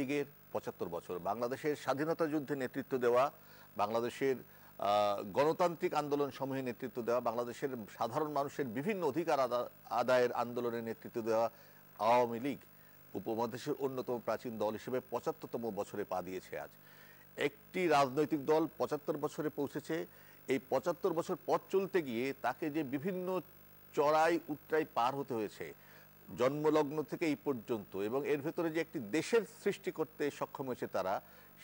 লীগের ৭৫ বছর, বাংলাদেশের স্বাধীনতা যুদ্ধে নেতৃত্ব দেওয়া, বাংলাদেশের গণতান্ত্রিক আন্দোলন সমূহে নেতৃত্ব দেওয়া, বাংলাদেশের সাধারণ মানুষের বিভিন্ন অধিকার আদায়ের আন্দোলনে নেতৃত্ব দেওয়া আওয়ামী লীগ উপমহাদেশের অন্যতম প্রাচীন দল হিসেবে ৭৫তম বছরে পা দিয়েছে। আজ একটি রাজনৈতিক দল ৭৫ বছরে পৌঁছেছে। এই ৭৫ বছর পথ চলতে গিয়ে তাকে যে বিভিন্ন চড়াই উতরাই পার হতে হয়েছে জন্মলগ্ন থেকে এই পর্যন্ত, এবং এর ভেতরে যে একটি দেশের সৃষ্টি করতে সক্ষম হয়েছে তারা,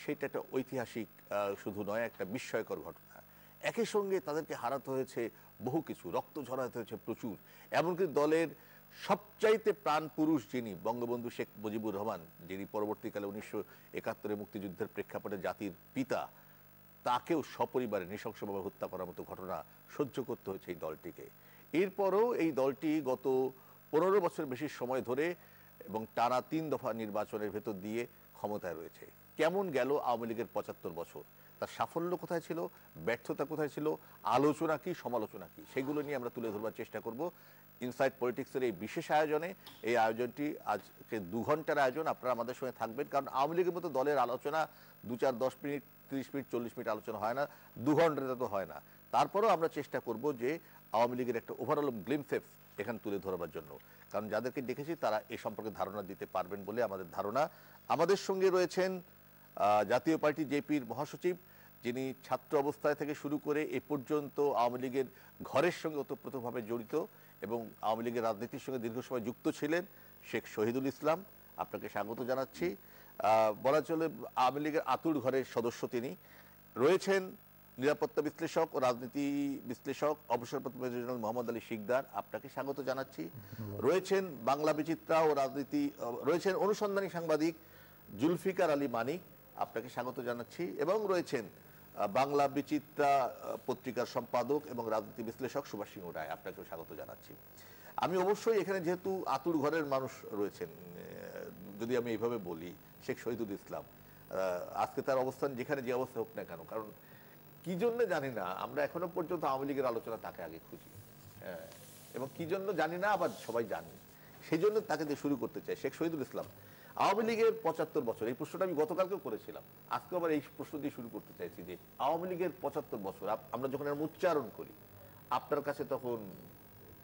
সেটা একটা ঐতিহাসিক শুধু নয়, একটা বিস্ময়কর ঘটনা। একই সঙ্গে তাদেরকে হারাতে হয়েছে বহু কিছু, রক্ত ঝরাতে হয়েছে প্রচুর। এমনকি দলের সবচাইতে প্রাণ পুরুষ যিনি বঙ্গবন্ধু শেখ মুজিবুর রহমান, যিনি পরবর্তীকালে ১৯৭১ মুক্তিযুদ্ধের প্রেক্ষাপটে জাতির পিতা, তাকেও সপরিবারে নৃশংসভাবে হত্যা করার মতো ঘটনা সহ্য করতে হয়েছে এই দলটিকে। এরপরও এই দলটি গত ১৫ বছর বেশি সময় ধরে এবং টানা ৩ দফা নির্বাচনের ভেতর দিয়ে ক্ষমতায় রয়েছে। কেমন গেল আওয়ামী লীগের ৭৫ বছর? তার সাফল্য কোথায় ছিল, ব্যর্থতা কোথায় ছিল, আলোচনা কি, সমালোচনা কি, সেগুলো নিয়ে আমরা তুলে ধরবার চেষ্টা করব ইনসাইড পলিটিক্সের এই বিশেষ আয়োজনে। এই আয়োজনটি আজকে ২ ঘন্টার আয়োজন, আপনারা আমাদের সঙ্গে থাকবেন, কারণ আওয়ামী লীগের মতো দলের আলোচনা ২-৪-১০ মিনিট, ৩০ মিনিট, ৪০ মিনিট আলোচনা হয় না, ২ ঘন্টাতে তো হয় না। তারপরেও আমরা চেষ্টা করব যে আওয়ামী লীগের একটা ওভারঅল গ্লিমসেস এখানে তুলে ধরবার জন্য, কারণ যাদেরকে দেখেছি তারা এ সম্পর্কে ধারণা দিতে পারবেন বলে আমাদের ধারণা। আমাদের সঙ্গে রয়েছেন জাতীয় পার্টি জেপির মহাসচিব, যিনি ছাত্র অবস্থায় থেকে শুরু করে এ পর্যন্ত আওয়ামী লীগের ঘরের সঙ্গে ওতপ্রোতভাবে জড়িত এবং আওয়ামী লীগের রাজনীতির সঙ্গে দীর্ঘ সময় যুক্ত ছিলেন, শেখ শহীদুল ইসলাম, আপনাকে স্বাগত জানাচ্ছি। বলা চলে আওয়ামী লীগের আতুর ঘরের সদস্য তিনি। রয়েছেন নিরাপত্তা বিশ্লেষক ও রাজনীতি বিশ্লেষক অবসরপ্রাপ্ত মেজর জেনারেল মোহাম্মদ আলী শিকদার, আপনাকে স্বাগত জানাচ্ছি। রয়েছেন বাংলা বিচিত্রা ও রাজনীতি, রয়েছেন অনুসন্ধানী সাংবাদিক জুলফিকার আলী মানিক, আপনাকে স্বাগত জানাচ্ছি। এবং রয়েছেন বাংলা বিচিত্রা পত্রিকার সম্পাদক এবং রাজনীতি বিশ্লেষক সুভাষ সিংহ রায়, আপনাকেও স্বাগত জানাচ্ছি। আমি অবশ্যই এখানে যেহেতু আতুর ঘরের মানুষ রয়েছেন, যদি আমি এইভাবে বলি, শেখ শহীদুল ইসলাম, আজকে তার অবস্থান যেখানে যে অবস্থা হোক না কেন, কারণ কি জন্য জানি না আমরা এখনো পর্যন্ত আওয়ামী লীগের আলোচনা তাকে আগে খুঁজি, এবং কি জন্য জানি না, আবার সবাই জানি, সেই জন্য তাকে দিয়ে শুরু করতে চাই। শেখ শহীদুল ইসলাম, আওয়ামী লীগের ৭৫ বছর, এই প্রশ্নটা আমি গতকালকেও করেছিলাম, আজকে আবার এই প্রশ্ন দিয়ে শুরু করতে চাইছি যে আওয়ামী লীগের ৭৫ বছর আমরা যখন এর উচ্চারণ করি, আপনার কাছে তখন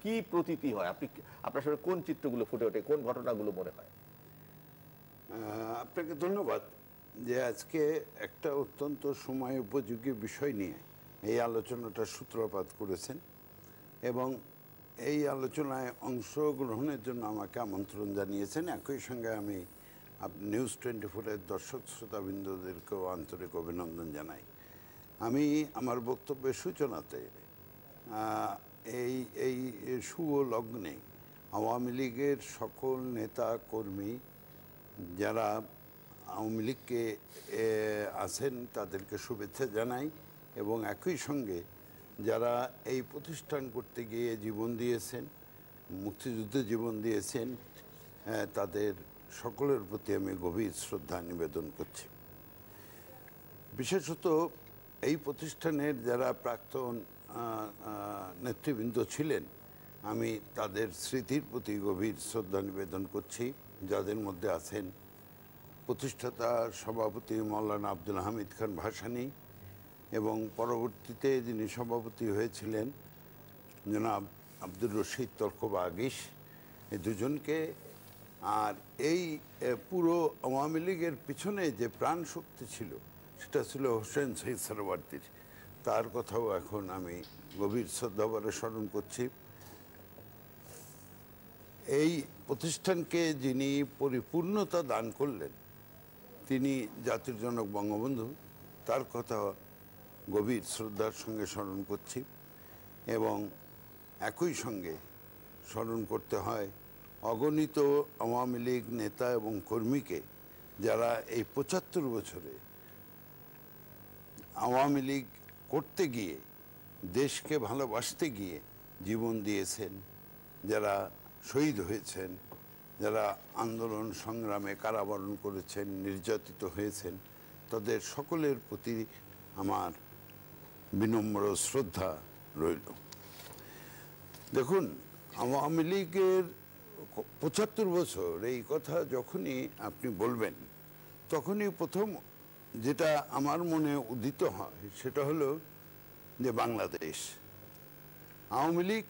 কি প্রতীতি হয়? আপনার সাথে কোন চিত্রগুলো ফুটে ওঠে, কোন ঘটনাগুলো মনে হয়? আপনাকে ধন্যবাদ যে আজকে একটা অত্যন্ত সময় উপযোগী বিষয় নিয়ে এই আলোচনাটা সূত্রপাত করেছেন এবং এই আলোচনায় অংশগ্রহণের জন্য আমাকে আমন্ত্রণ জানিয়েছেন। একই সঙ্গে আমি নিউজ 24-এর দর্শক শ্রোতাবৃন্দদেরকেও আন্তরিক অভিনন্দন জানাই। আমি আমার বক্তব্যের সূচনাতে এই শুভ লগ্নে আওয়ামী লীগের সকল নেতা কর্মী যারা আওয়ামী লীগকে আছেন তাদেরকে শুভেচ্ছা জানাই, এবং একই সঙ্গে যারা এই প্রতিষ্ঠান করতে গিয়ে জীবন দিয়েছেন, মুক্তিযুদ্ধে জীবন দিয়েছেন, তাদের সকলের প্রতি আমি গভীর শ্রদ্ধা নিবেদন করছি। বিশেষত এই প্রতিষ্ঠানের যারা প্রাক্তন নেতৃবৃন্দ ছিলেন, আমি তাদের স্মৃতির প্রতি গভীর শ্রদ্ধা নিবেদন করছি, যাদের মধ্যে আছেন প্রতিষ্ঠাতা সভাপতি মৌলানা আব্দুল হামিদ খান ভাসানী এবং পরবর্তীতে যিনি সভাপতি হয়েছিলেন জনাব আব্দুর রশিদ তরকবা আগিস, এই দুজনকে। আর এই পুরো আওয়ামী লীগের পিছনে যে প্রাণ শক্তি ছিল সেটা ছিল হোসেন শহীদ সোহরাওয়ার্দীর, তার কথাও এখন আমি গভীর শ্রদ্ধাভরে স্মরণ করছি। এই প্রতিষ্ঠানকে যিনি পরিপূর্ণতা দান করলেন তিনি জাতির জনক বঙ্গবন্ধু, তার কথা গভীর শ্রদ্ধার সঙ্গে স্মরণ করছি। এবং একই সঙ্গে স্মরণ করতে হয় অগণিত আওয়ামী লীগ নেতা এবং কর্মীকে, যারা এই ৭৫ বছরে আওয়ামী লীগ করতে গিয়ে, দেশকে ভালোবাসতে গিয়ে জীবন দিয়েছেন, যারা শহীদ হয়েছেন, যারা আন্দোলন সংগ্রামে কারাবরণ করেছেন, নির্যাতিত হয়েছেন, তাদের সকলের প্রতি আমার বিনম্র শ্রদ্ধা রইল। দেখুন, আওয়ামী লীগের ৭৫ বছর এই কথা যখনই আপনি বলবেন তখনই প্রথম যেটা আমার মনে উদিত হয় সেটা হলো যে বাংলাদেশ, আওয়ামী লীগ,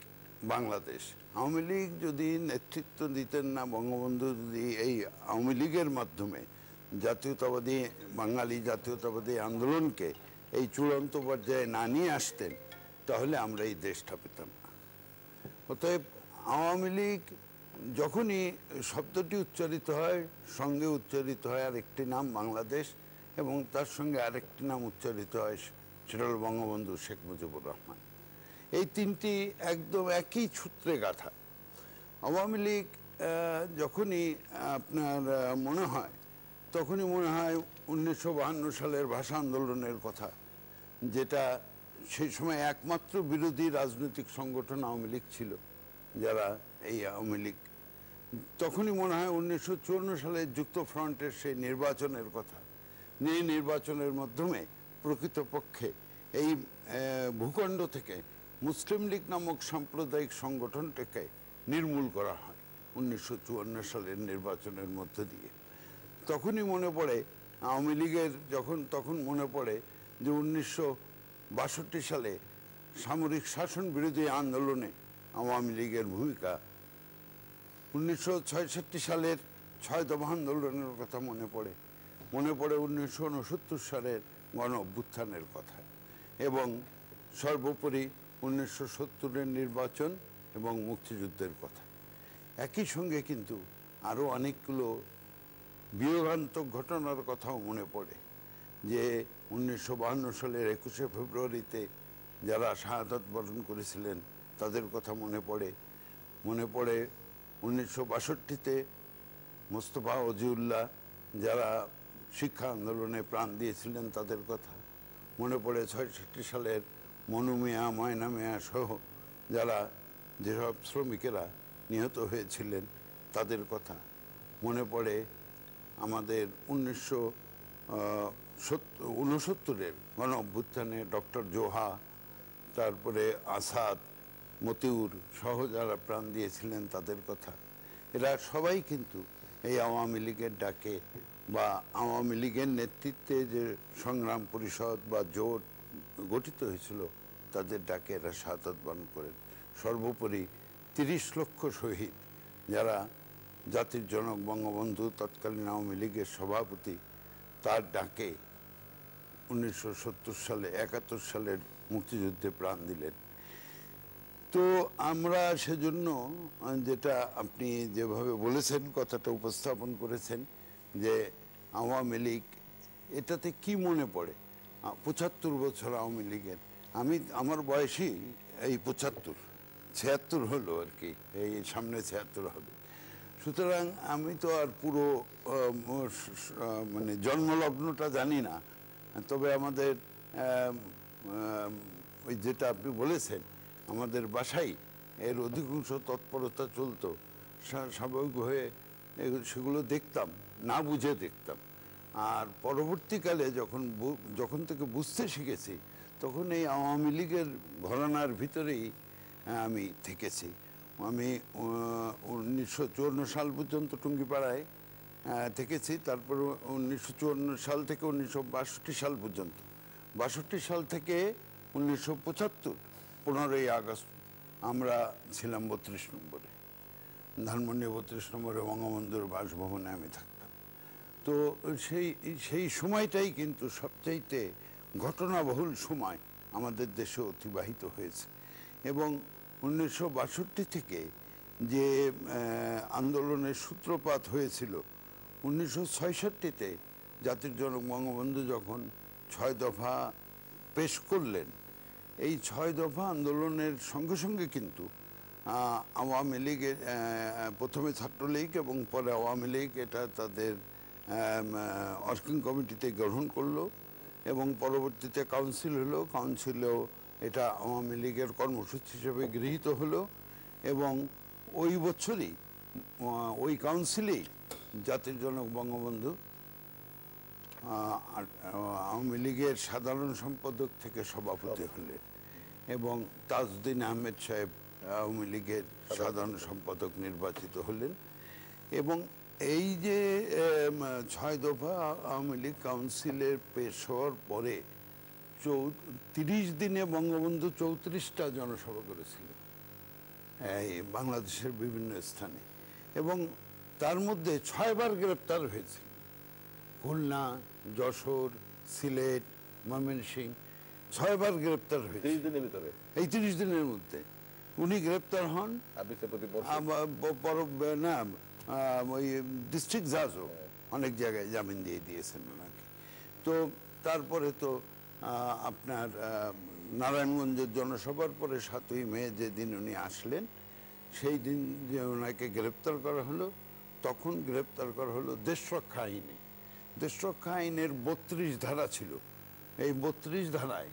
বাংলাদেশ। আওয়ামী লীগ যদি নেতৃত্ব দিতেন না, বঙ্গবন্ধু যদি এই আওয়ামী লীগের মাধ্যমে জাতীয়তাবাদী বাঙালি জাতীয়তাবাদী আন্দোলনকে এই চূড়ান্ত পর্যায়ে না নিয়ে আসতেন, তাহলে আমরা এই দেশটা পেতাম না। অতএব আওয়ামী লীগ যখনই শব্দটি উচ্চারিত হয়, সঙ্গে উচ্চারিত হয় আরেকটি নাম বাংলাদেশ, এবং তার সঙ্গে আরেকটি নাম উচ্চারিত হয়, সেটা হল বঙ্গবন্ধু শেখ মুজিবুর রহমান। এই তিনটি একদম একই সূত্রে গাঁথা। আওয়ামী লীগ যখনই আপনার মনে হয়, তখনই মনে হয় 1952 সালের ভাষা আন্দোলনের কথা, যেটা সেই সময় একমাত্র বিরোধী রাজনৈতিক সংগঠন আওয়ামী লীগ ছিল, যারা এই আওয়ামী লীগ। তখনই মনে হয় 1954 সালে যুক্ত ফ্রন্টের সেই নির্বাচনের কথা, যে নির্বাচনের মাধ্যমে প্রকৃতপক্ষে এই ভূখণ্ড থেকে মুসলিম লীগ নামক সাম্প্রদায়িক সংগঠনটাকে নির্মূল করা হয় 1954 সালের নির্বাচনের মধ্য দিয়ে। তখনই মনে পড়ে আওয়ামী লীগের, তখন মনে পড়ে যে 1962 সালে সামরিক শাসন বিরোধী আন্দোলনে আওয়ামী লীগের ভূমিকা, 1966 সালের 6 দফা আন্দোলনের কথা মনে পড়ে 1969 সালের গণ অভ্যুত্থানের কথা, এবং সর্বোপরি 1970-এর নির্বাচন এবং মুক্তিযুদ্ধের কথা। একই সঙ্গে কিন্তু আরও অনেকগুলো বিয়োগান্তক ঘটনার কথাও মনে পড়ে, যে 1952 সালের 21শে ফেব্রুয়ারিতে যারা শাহাদাত বরণ করেছিলেন তাদের কথা মনে পড়ে 1962-তে মোস্তফা ওজিউল্লাহ যারা শিক্ষা আন্দোলনে প্রাণ দিয়েছিলেন তাদের কথা মনে পড়ে, 66 সালের মনু মিয়া, ময়না মিয়া সহ যারা যেসব শ্রমিকেরা নিহত হয়েছিলেন তাদের কথা মনে পড়ে, আমাদের 1969-এর গণ অভ্যুত্থানে ডক্টর জোহা, তারপরে আসাদ, মতিউর সহ যারা প্রাণ দিয়েছিলেন তাদের কথা। এরা সবাই কিন্তু এই আওয়ামী লীগের ডাকে বা আওয়ামী লীগের নেতৃত্বে যে সংগ্রাম পরিষদ বা জোট গঠিত হয়েছিল তাদের ডাকে এরা শাহাদাত বরণ করেন। সর্বোপরি 30 লক্ষ শহীদ, যারা জাতির জনক বঙ্গবন্ধু তৎকালীন আওয়ামী লীগের সভাপতি, তার ডাকে 1970 সালে 71 সালের মুক্তিযুদ্ধে প্রাণ দিলেন। তো আমরা সেজন্য যেটা আপনি যেভাবে বলেছেন, কথাটা উপস্থাপন করেছেন, যে আওয়ামী লীগ এটাতে কি মনে পড়ে, 75 বছর আওয়ামী লীগের। আমার বয়সই এই 76 হলো আর কি, এই সামনে 76 হবে। সুতরাং আমি তো আর পুরো মানে জন্মলগ্নটা জানি না, তবে আমাদের ওই যেটা আপনি বলেছেন, আমাদের বাসায় এর অধিকাংশ তৎপরতা চলতো, স্বাভাবিক হয়ে সেগুলো দেখতাম, না বুঝে দেখতাম। আর পরবর্তীকালে যখন থেকে বুঝতে শিখেছি, তখন এই আওয়ামী লীগের ঘরানার ভিতরেই আমি থেকেছি। আমি 1954 সাল পর্যন্ত টুঙ্গিপাড়ায় থেকেছি, তারপর 1954 সাল থেকে 1962 সাল পর্যন্ত, 62 সাল থেকে 1975 15ই আগস্ট আমরা ছিলাম 32 নম্বরে, ধানমন্ডি 32 নম্বরে বঙ্গবন্ধুর বাসভবনে আমি থাকতাম। তো সেই সময়টাই কিন্তু সবচাইতে ঘটনাবহুল সময় আমাদের দেশে অতিবাহিত হয়েছে। এবং 1962 থেকে যে আন্দোলনের সূত্রপাত হয়েছিল, 1966-তে জাতির জনক বঙ্গবন্ধু যখন 6 দফা পেশ করলেন, এই 6 দফা আন্দোলনের সঙ্গে সঙ্গে কিন্তু আওয়ামী লীগের, প্রথমে ছাত্রলীগ এবং পরে আওয়ামী লীগ এটা তাদের ওয়ার্কিং কমিটিতে গ্রহণ করলো, এবং পরবর্তীতে কাউন্সিল হলো, কাউন্সিলেও এটা আওয়ামী লীগের কর্মসূচি হিসেবে গৃহীত হলো। এবং ওই বছরই ওই কাউন্সিলেই জাতির জনক বঙ্গবন্ধু আওয়ামী লীগের সাধারণ সম্পাদক থেকে সভাপতি হলেন, এবং তাজউদ্দিন আহমেদ সাহেব আওয়ামী লীগের সাধারণ সম্পাদক নির্বাচিত হলেন। এবং এই যে 6 দফা আওয়ামী লীগ কাউন্সিলের পেশ হওয়ার পরে 30 দিনে বঙ্গবন্ধু 34টা জনসভা করেছিল এই বাংলাদেশের বিভিন্ন স্থানে, এবং তার মধ্যে 6 বার গ্রেপ্তার হয়েছিল। খুলনা, যশোর, সিলেট, ময়মনসিংহ 6 বার গ্রেপ্তার হয়েছে 30 দিনের ভিতরে। এই 30 দিনের মধ্যে উনি গ্রেপ্তার হন। বিচারপতি না, ওই ডিস্ট্রিক্ট জাজও অনেক জায়গায় জামিন দিয়ে দিয়েছেন ওনাকে। তো তারপরে তো আপনার নারায়ণগঞ্জের জনসভার পরে 7ই মে যেদিন উনি আসলেন, সেই দিন যে ওনাকে গ্রেপ্তার করা হলো, তখন গ্রেপ্তার করা হলো দেশরক্ষা আইনে। দেশরক্ষা আইনের 32 ধারা ছিল। এই 32 ধারায়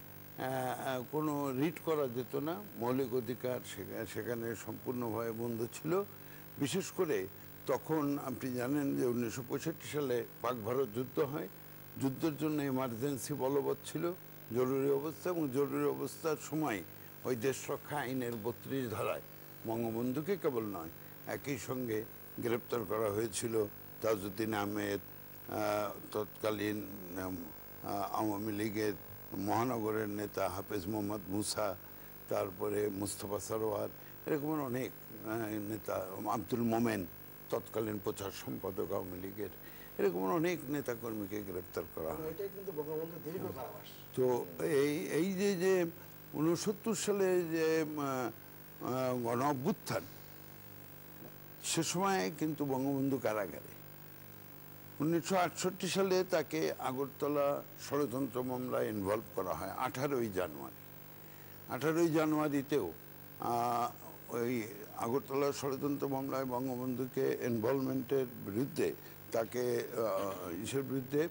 কোনো রিট করা যেত না, মৌলিক অধিকার সেখানে সম্পূর্ণভাবে বন্ধ ছিল। বিশেষ করে তখন আপনি জানেন যে 1965 সালে পাক ভারত যুদ্ধ হয়। যুদ্ধের জন্য এমার্জেন্সি বলবৎ ছিল, জরুরি অবস্থা, এবং জরুরি অবস্থার সময় ওই দেশরক্ষা আইনের 32 ধারায় বঙ্গবন্ধুকে কেবল নয়, একই সঙ্গে গ্রেপ্তার করা হয়েছিল তাজউদ্দিন আহমেদ, তৎকালীন আওয়ামী লীগের মহানগরের নেতা হাফেজ মোহাম্মদ মুসা, তারপরে মুস্তফা সরোয়ার, এরকম অনেক নেতা, আব্দুল মোমেন তৎকালীন প্রচার সম্পাদক আওয়ামী লীগের, এরকম অনেক নেতাকর্মীকে গ্রেপ্তার করা হয়। তো এই যে 69 সালে যে গণ অভ্যুত্থান, সে সময় কিন্তু বঙ্গবন্ধু কারাগারে। 1968 সালে তাকে আগরতলা ষড়যন্ত্র মামলায় ইনভলভ করা হয় 18ই জানুয়ারি। 18ই জানুয়ারিতেও ওই আগরতলা ষড়যন্ত্র মামলায় বঙ্গবন্ধুকে ইনভলভমেন্টের বিরুদ্ধে, তাকে ইসের বিরুদ্ধে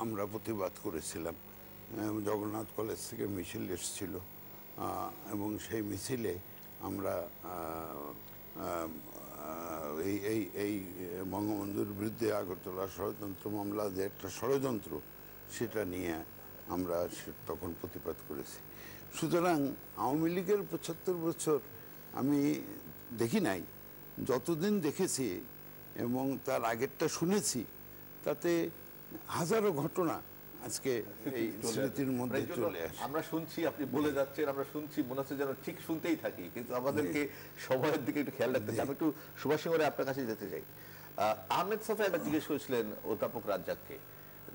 আমরা প্রতিবাদ করেছিলাম। জগন্নাথ কলেজ থেকে মিছিল এসেছিল, এবং সেই মিছিলে আমরা এই বঙ্গবন্ধুর বিরুদ্ধে আগরতলা ষড়যন্ত্র মামলা যে একটা ষড়যন্ত্র, সেটা নিয়ে আমরা তখন প্রতিবাদ করেছি। সুতরাং আওয়ামী লীগের 75 বছর আমি দেখি নাই, যতদিন দেখেছি এবং তার আগেরটা শুনেছি, তাতে হাজারো ঘটনা আজকে এই স্মৃতির মধ্যে চলে আসে। আমরা শুনছি, আপনি বলে যাচ্ছেন, আমরা শুনছি, মনে হচ্ছে যেন ঠিক শুনতেই থাকি, কিন্তু আমাদেরকে সময়ের দিকে একটু খেয়াল রাখতে চাই। আমি একটু সুভাষ সিংহরে আপনার কাছে যেতে চাই। আহমেদ সাফা একবার জিজ্ঞেস করেছিলেন অধ্যাপক রাজ্জাককে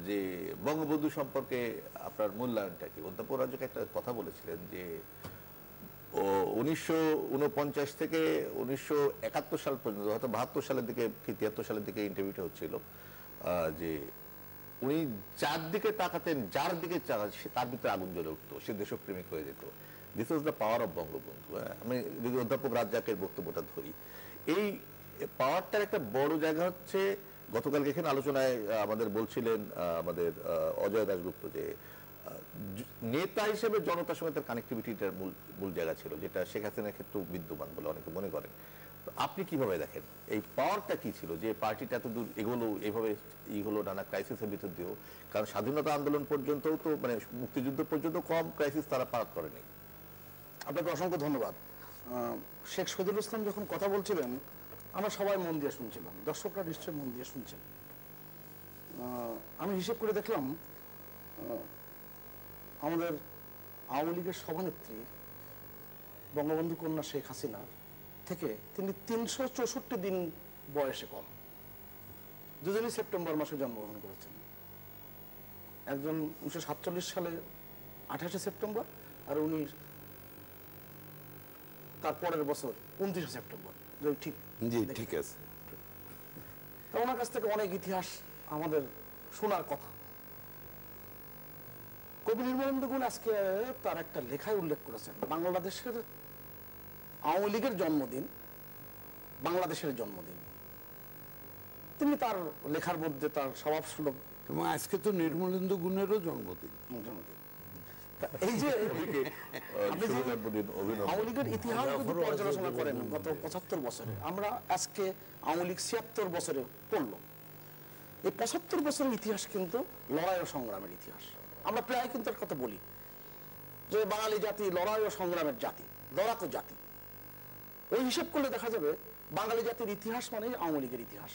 যে বঙ্গবন্ধু সম্পর্কে আপনার মূল্যায়নটা কি। অধ্যাপক রাজ্জাক একটা কথা বলেছিলেন যে 1949 থেকে 1971 সাল পর্যন্ত, হয়তো 72 সালের দিকে কি 73 সালের দিকে ইন্টারভিউটা হচ্ছিল, যে উনি যার দিকে তাকাতেন, যার দিকে তার ভিতরে আগুন জ্বলে উঠতো, সে দেশপ্রেমিক হয়ে যেত। This was the power of Bangabandhu. আমি যদি অধ্যাপক রাজ্জাকের বক্তব্যটা ধরি, এই পাওয়ারটার একটা বড় জায়গা হচ্ছে, গতকালকে এখানে আলোচনায় আমাদের বলছিলেন আমাদের অজয় দাশগুপ্ত, যে নেতা হিসেবে জনতার সঙ্গে তার কানেক্টিভিটিটার মূল জায়গা ছিল, যেটা শেখ হাসিনার ক্ষেত্রেও বিদ্যমান বলে অনেকে মনে করেন। তো আপনি কিভাবে দেখেন এই পাওয়ারটা কি ছিল, যে পার্টিটা এত দূর এগোলো, এইভাবে হলো নানা ক্রাইসিসের ভিতর দিয়েও? কারণ স্বাধীনতা আন্দোলন পর্যন্ত তো, মানে মুক্তিযুদ্ধ পর্যন্ত কম ক্রাইসিস তারা পার করেনি। আপনাকে অসংখ্য ধন্যবাদ। শেখ শহীদুল ইসলাম যখন কথা বলছিলেন, আমরা সবাই মন দিয়ে শুনছিলাম, দর্শকরা নিশ্চয়ই মন দিয়ে শুনছেন। আমি হিসেব করে দেখলাম, আমাদের আওয়ামী লীগের সভানেত্রী বঙ্গবন্ধু কন্যা শেখ হাসিনা থেকে তিনি 364 দিন বয়সে কম। দুজনই সেপ্টেম্বর মাসে জন্মগ্রহণ করেছেন। একজন 1947 সালে 28শে সেপ্টেম্বর, আর উনি তার পরের বছর 29শে সেপ্টেম্বর। ঠিক, জি ঠিক আছে। তা ওনার কাছ থেকে অনেক ইতিহাস আমাদের শোনার কথা। কবি নির্মলেন্দু গুণ আজকে তার একটা লেখায় উল্লেখ করেছেন, বাংলাদেশের আওয়ামী লীগের জন্মদিন বাংলাদেশের জন্মদিন। তিনি তার লেখার মধ্যে তার স্বভাব সুলভ, এবং আজকে তো নির্মলেন্দু গুণেরও জন্মদিন। এই যে আওয়ামী লীগের ইতিহাস যদি পর্যালোচনা করেন গত 75 বছরে, আমরা আজকে আওয়ামী লীগ 76 বছরে পড়লো। এই 75 বছরের ইতিহাস কিন্তু লড়াই ও সংগ্রামের ইতিহাস। আমরা প্রায় কিন্তু এর কথা বলি যে বাঙালি জাতি লড়াই ও সংগ্রামের জাতি, লড়াকু জাতি। ওই হিসাব করলে দেখা যাবে বাঙালি জাতির ইতিহাস মানে আওয়ামী লীগের ইতিহাস।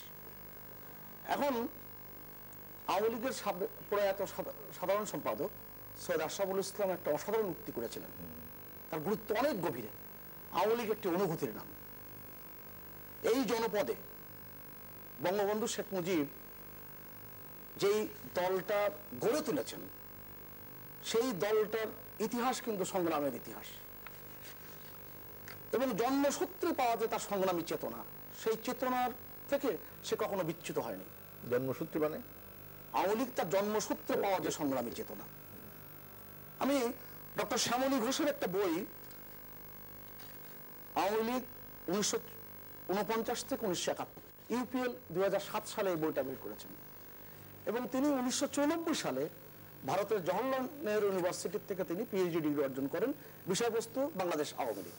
এখন আওয়ামী লীগের প্রয়াত সাধারণ সম্পাদক সৈয়দ আশরাফুল ইসলাম একটা অসাধারণ উক্তি করেছিলেন, তার গুরুত্ব অনেক গভীরে। আওয়ামী লীগ একটি অনুভূতির নাম। এই জনপদে বঙ্গবন্ধু শেখ মুজিব যেই দলটা গড়ে তুলেছেন, সেই দলটার ইতিহাস কিন্তু সংগ্রামের ইতিহাস, এবং জন্মসূত্রে পাওয়া যে তার সংগ্রামী চেতনা, সেই চেতনার থেকে সে কখনো বিচ্যুত হয়নি। জন্মসূত্রে মানে আওয়ামী লীগ তার জন্মসূত্রে পাওয়া যে সংগ্রামী চেতনা। আমি ডক্টর শ্যামলী ঘোষের একটা বই, আওয়ামী লীগ 1949 থেকে 1971, ইউপিএল 2007 সালে এই বইটা বের করেছেন, এবং তিনি 1994 সালে ভারতের জওহরলাল নেহরু ইউনিভার্সিটি থেকে তিনি পিএইচডি ডিগ্রি অর্জন করেন, বিষয়বস্তু বাংলাদেশ আওয়ামী লীগ।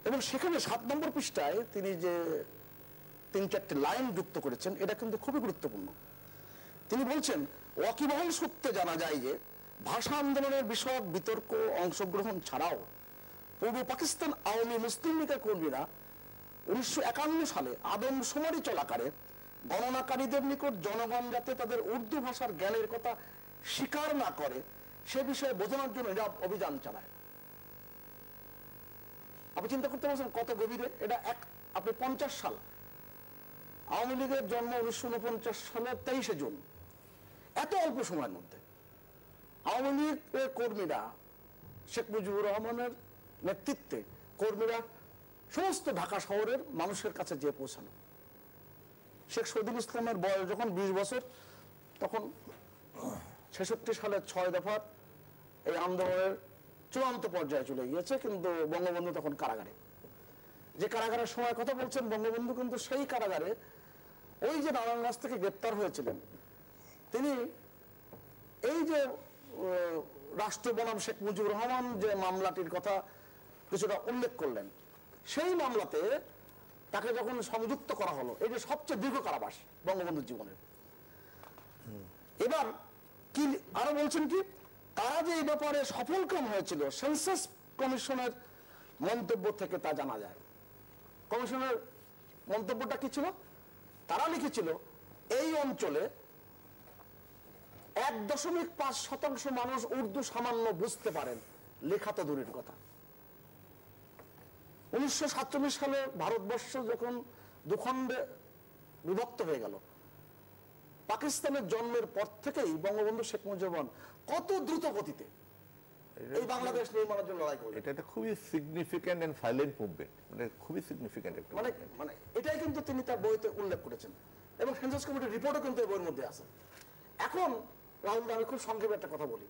এবং সেখানে 7 নম্বর পৃষ্ঠায় তিনি যে 3-4টি লাইন যুক্ত করেছেন, এটা কিন্তু খুবই গুরুত্বপূর্ণ। তিনি বলছেন, ওয়াকিবহাল সূত্রে জানা যায় যে ভাষা আন্দোলনের বিষয়ক বিতর্ক অংশগ্রহণ ছাড়াও পূর্ব পাকিস্তান আওয়ামী মুসলিম লীগের কর্মীরা 1951 সালে আদমশুমারি চলাকালে গণনাকারীদের নিকট জনগণ যাতে তাদের উর্দু ভাষার জ্ঞানের কথা স্বীকার না করে সে বিষয়ে বোঝানোর জন্য এরা অভিযান চালায়। আপনি চিন্তা করতে পারছেন কত গভীরে এটা। আপনি 50 সাল, আওয়ামী লীগের জন্ম 1949 সালের 23শে জুন, এত অল্প সময়ের মধ্যে আওয়ামী লীগের কর্মীরা, শেখ মুজিবুর রহমানের নেতৃত্বে কর্মীরা সমস্ত ঢাকা শহরের মানুষের কাছে যেয়ে পৌঁছানো। শেখ শহীদুল ইসলামের বয়স যখন 20 বছর, তখন 66 সালের 6 দফার এই আন্দোলনের চূড়ান্ত পর্যায়ে চলে গিয়েছে, কিন্তু বঙ্গবন্ধু তখন কারাগারে। যে কারাগারের সময় কথা বলছেন, বঙ্গবন্ধু কিন্তু সেই কারাগারে ওই যে নারায়ণগঞ্জ থেকে গ্রেপ্তার হয়েছিলেন, তিনি এই যে রাষ্ট্র বনাম শেখ মুজিবুর রহমান যে মামলাটির কথা কিছুটা উল্লেখ করলেন, সেই মামলাতে তাকে যখন সংযুক্ত করা হলো, এই যে সবচেয়ে দীর্ঘ কারাবাস বঙ্গবন্ধুর জীবনের। এবার কি আরো বলছেন কি, তারা যে এই ব্যাপারে সফলকাম হয়েছিল সেন্সাস কমিশনের মন্তব্য থেকে তা জানা যায়। কমিশনের মন্তব্যটা কি ছিল? তারা লিখেছিল, এই অঞ্চলে 1.5% মানুষ উর্দু সামান্য বুঝতে পারেন, লেখা তো দূরের কথা। 1947 সালে ভারতবর্ষ যখন দুখণ্ডে বিভক্ত হয়ে গেল, পাকিস্তানের জন্মের পর থেকেই বঙ্গবন্ধু শেখ মুজিবুর রহমান কত দ্রুত গতিতে এই বাংলাদেশ নির্মাণের জন্য লড়াই করলেন। এটা খুবই সিগনিফিক্যান্ট এন্ড সাইলেন্ট মুভমেন্ট, মানে খুবই সিগনিফিক্যান্ট একটা মানে এটাই কিন্তু তিনি তার বইতে উল্লেখ করেছেন, এবং সেন্সাস কমিটির রিপোর্টও কিন্তু এই বইয়ের মধ্যে আছে। এখন রাহুল, আমি খুব সংক্ষেপে একটা কথা বলি।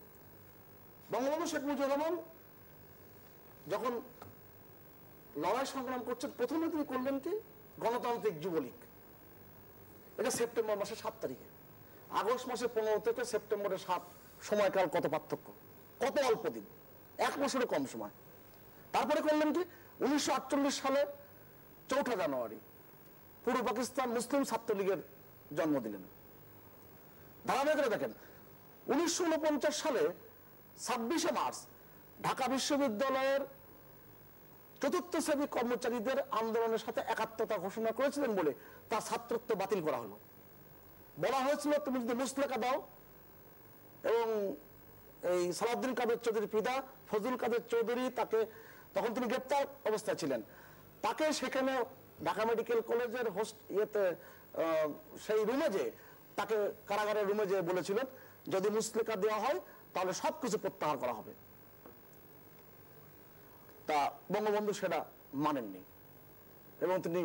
বঙ্গবন্ধু শেখ মুজিবুর রহমান যখন লড়াই সংগ্রাম করছেন, প্রথমে তিনি করলেন কি, গণতান্ত্রিক যুবলীগ। এটা সেপ্টেম্বর মাসের 7 তারিখে। আগস্ট মাসের 15 থেকে সেপ্টেম্বরের 7, সময়কাল কত পার্থক্য, কত অল্প দিন, 1 মাসেরও কম সময়। তারপরে করলেন কি, 1948 সালে 4 জানুয়ারি পূর্ব পাকিস্তান মুসলিম ছাত্রলীগের জন্ম দিলেন। ধারাবাহিকতা দেখেন, 1949 সালে 26শে মার্চ ঢাকা বিশ্ববিদ্যালয়ের 4র্থ শ্রেণী কর্মচারীদের আন্দোলনের সাথে একাত্মতা ঘোষণা করেছিলেন বলে তার ছাত্রত্ব বাতিল করা হলো। বলা হয়েছিল, তুমি যদি মুসলেকা দাও, এবং এই সালাউদ্দিন কাদের চৌধুরী পিতা ফজলুল কাদের চৌধুরী, তাকে তখন তিনি গ্রেপ্তার অবস্থায় ছিলেন, তাকে সেখানে ঢাকা মেডিকেল কলেজের সেই রুমে যে, তাকে কারাগারের রুমে যে বলেছিলেন, যদি মুসলেকা দেওয়া হয় তাহলে সবকিছু প্রত্যাহার করা হবে। তা বঙ্গবন্ধু সেটা মানেননি, এবং তিনি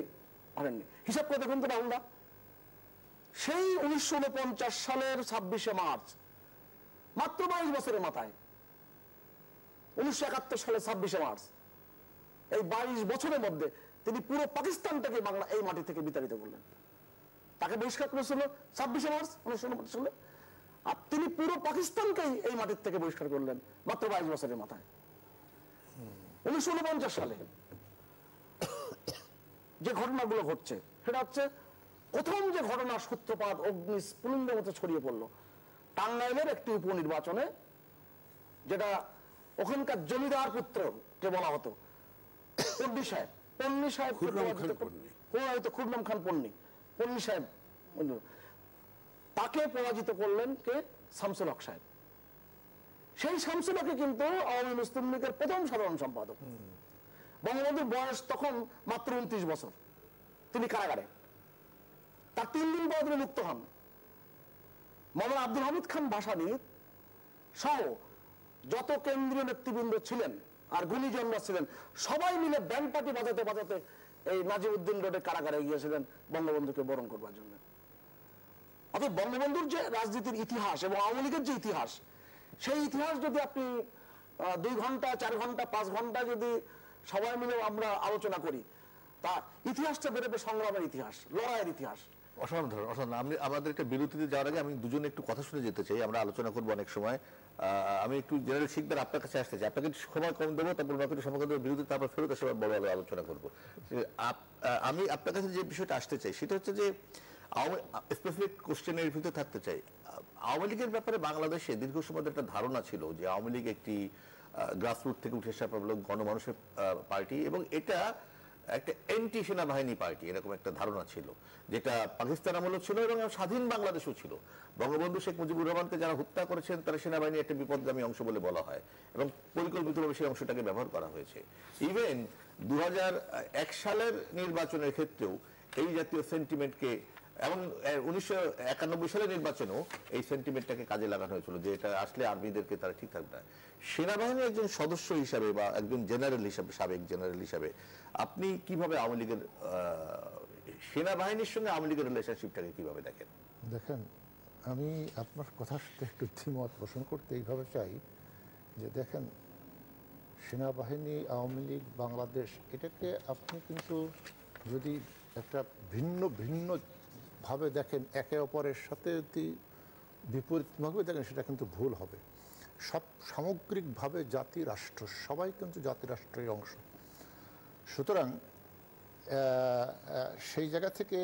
মানেননি। হিসাব করে দেখুন তো রাহুলদা, সেই 1949 সালের 26শে মার্চ, মাত্র 22 বছরের মাথায়, 1971 সালের 26শে মার্চ, এই 22 বছরের মধ্যে তিনি পুরো পাকিস্তানটাকে বাংলা এই মাটি থেকে বিতাড়িত করলেন। তাকে বহিষ্কার করেছিল 26শে মার্চ 1949 সালে, আর তিনি পুরো পাকিস্তানকেই এই মাটির থেকে বহিষ্কার করলেন মাত্র 22 বছরের মাথায়। 1949 সালে যে ঘটনাগুলো ঘটছে, সেটা হচ্ছে প্রথম যে ঘটনার সূত্রপাত অগ্নি স্ফুলিঙ্গের মতো ছড়িয়ে পড়লো টাঙ্গাইলের একটি উপনির্বাচনে, যেটা ওখানকার জমিদার পুত্র কে বলা হতো পন্ডিত সাহেব, পন্নী সাহেব খুররম খান পন্নী সাহেব তাকে পরাজিত করলেন কে? শামসুল হক সাহেব। সেই শামসুল হকই কিন্তু আওয়ামী মুসলিম লীগের প্রথম সাধারণ সম্পাদক। বঙ্গবন্ধুর বয়স তখন মাত্র 29 বছর, তিনি কারাগারে। তার 3 দিন পর তিনি মুক্ত হন। মাওলানা আব্দুল হামিদ খান ভাসানী সহ যত কেন্দ্রীয় নেতৃবৃন্দ ছিলেন আর গুণীজনরা ছিলেন, সবাই মিলে ব্যান্ড পার্টি বাজাতে বাজাতে এই নাজিমউদ্দিন রোডে কারাগারে গিয়েছিলেন বঙ্গবন্ধুকে বরণ করবার জন্য। অর্থাৎ বঙ্গবন্ধুর যে রাজনীতির ইতিহাস এবং আওয়ামী লীগের যে ইতিহাস, সেই ইতিহাস যদি আপনি 2 ঘন্টা 4 ঘন্টা 5 ঘন্টা যদি সবাই মিলে আমরা আলোচনা করি, তা ইতিহাসটা বেরোবে সংগ্রামের ইতিহাস, লড়াইয়ের ইতিহাস। অসাধারণ, অসাধারণ। আমি আমাদেরকে বিরতিতে যাওয়ার আগে আমি দুজনে একটু কথা শুনে যেতে চাই, আমরা আলোচনা করবো অনেক সময়। আমি একটু জেনারেল শিকদার আপনার কাছে আসতে চাই, আপনাকে সময় কম দেবো, তারপর বাকি সময় দেবো বিরতিতে, তারপর ফেরত এসে বড় আলোচনা করবো। আমি আপনার কাছে যে বিষয়টা আসতে চাই সেটা হচ্ছে যে স্পেসিফিক কোশ্চেনের ভিতরে থাকতে চাই। আওয়ামী লীগের ব্যাপারে বাংলাদেশে দীর্ঘ সময় একটা ধারণা ছিল যে আওয়ামী লীগ একটি গ্রাসরুট থেকে উঠে আসা গণমানুষের পার্টি, এবং এটা একটা অ্যান্টি সেনাবাহিনী পার্টি, এরকম একটা ধারণা ছিল, যেটা পাকিস্তান আমলও ছিল এবং স্বাধীন বাংলাদেশও ছিল। বঙ্গবন্ধু শেখ মুজিবুর রহমানকে যারা হত্যা করেছেন তারা সেনাবাহিনী একটা বিপদগামী অংশ বলে বলা হয়, এবং পরিকল্পিতভাবে সেই অংশটাকে ব্যবহার করা হয়েছে। ইভেন 2001 সালের নির্বাচনের ক্ষেত্রেও এই জাতীয় সেন্টিমেন্টকে, এবং 1991 সালের নির্বাচনেও এই সেন্টিমেন্টটাকে কাজে লাগানো হয়েছিল যে এটা আসলে আর্মিদেরকে তারা ঠিক থাকবে না। সেনাবাহিনীর একজন সদস্য হিসাবে বা একজন জেনারেল হিসাবে, সাবেক জেনারেল হিসাবে আপনি কিভাবে আওয়ামী লীগের সেনাবাহিনীর সঙ্গে আওয়ামী লীগের রিলেশনশিপটাকে কিভাবে দেখেন? দেখেন, আমি আপনার কথার সাথে একটু দ্বিমত পোষণ করতে এইভাবে চাই যে দেখেন, সেনাবাহিনী, আওয়ামী লীগ, বাংলাদেশ, এটাকে আপনি কিন্তু যদি একটা ভিন্ন ভিন্ন ভাবে দেখেন, একে অপরের সাথে যদি বিপরীতভাবে দেখেন, সেটা কিন্তু ভুল হবে। সব সামগ্রিকভাবে জাতি রাষ্ট্র, সবাই কিন্তু জাতি রাষ্ট্রের অংশ। সুতরাং সেই জায়গা থেকে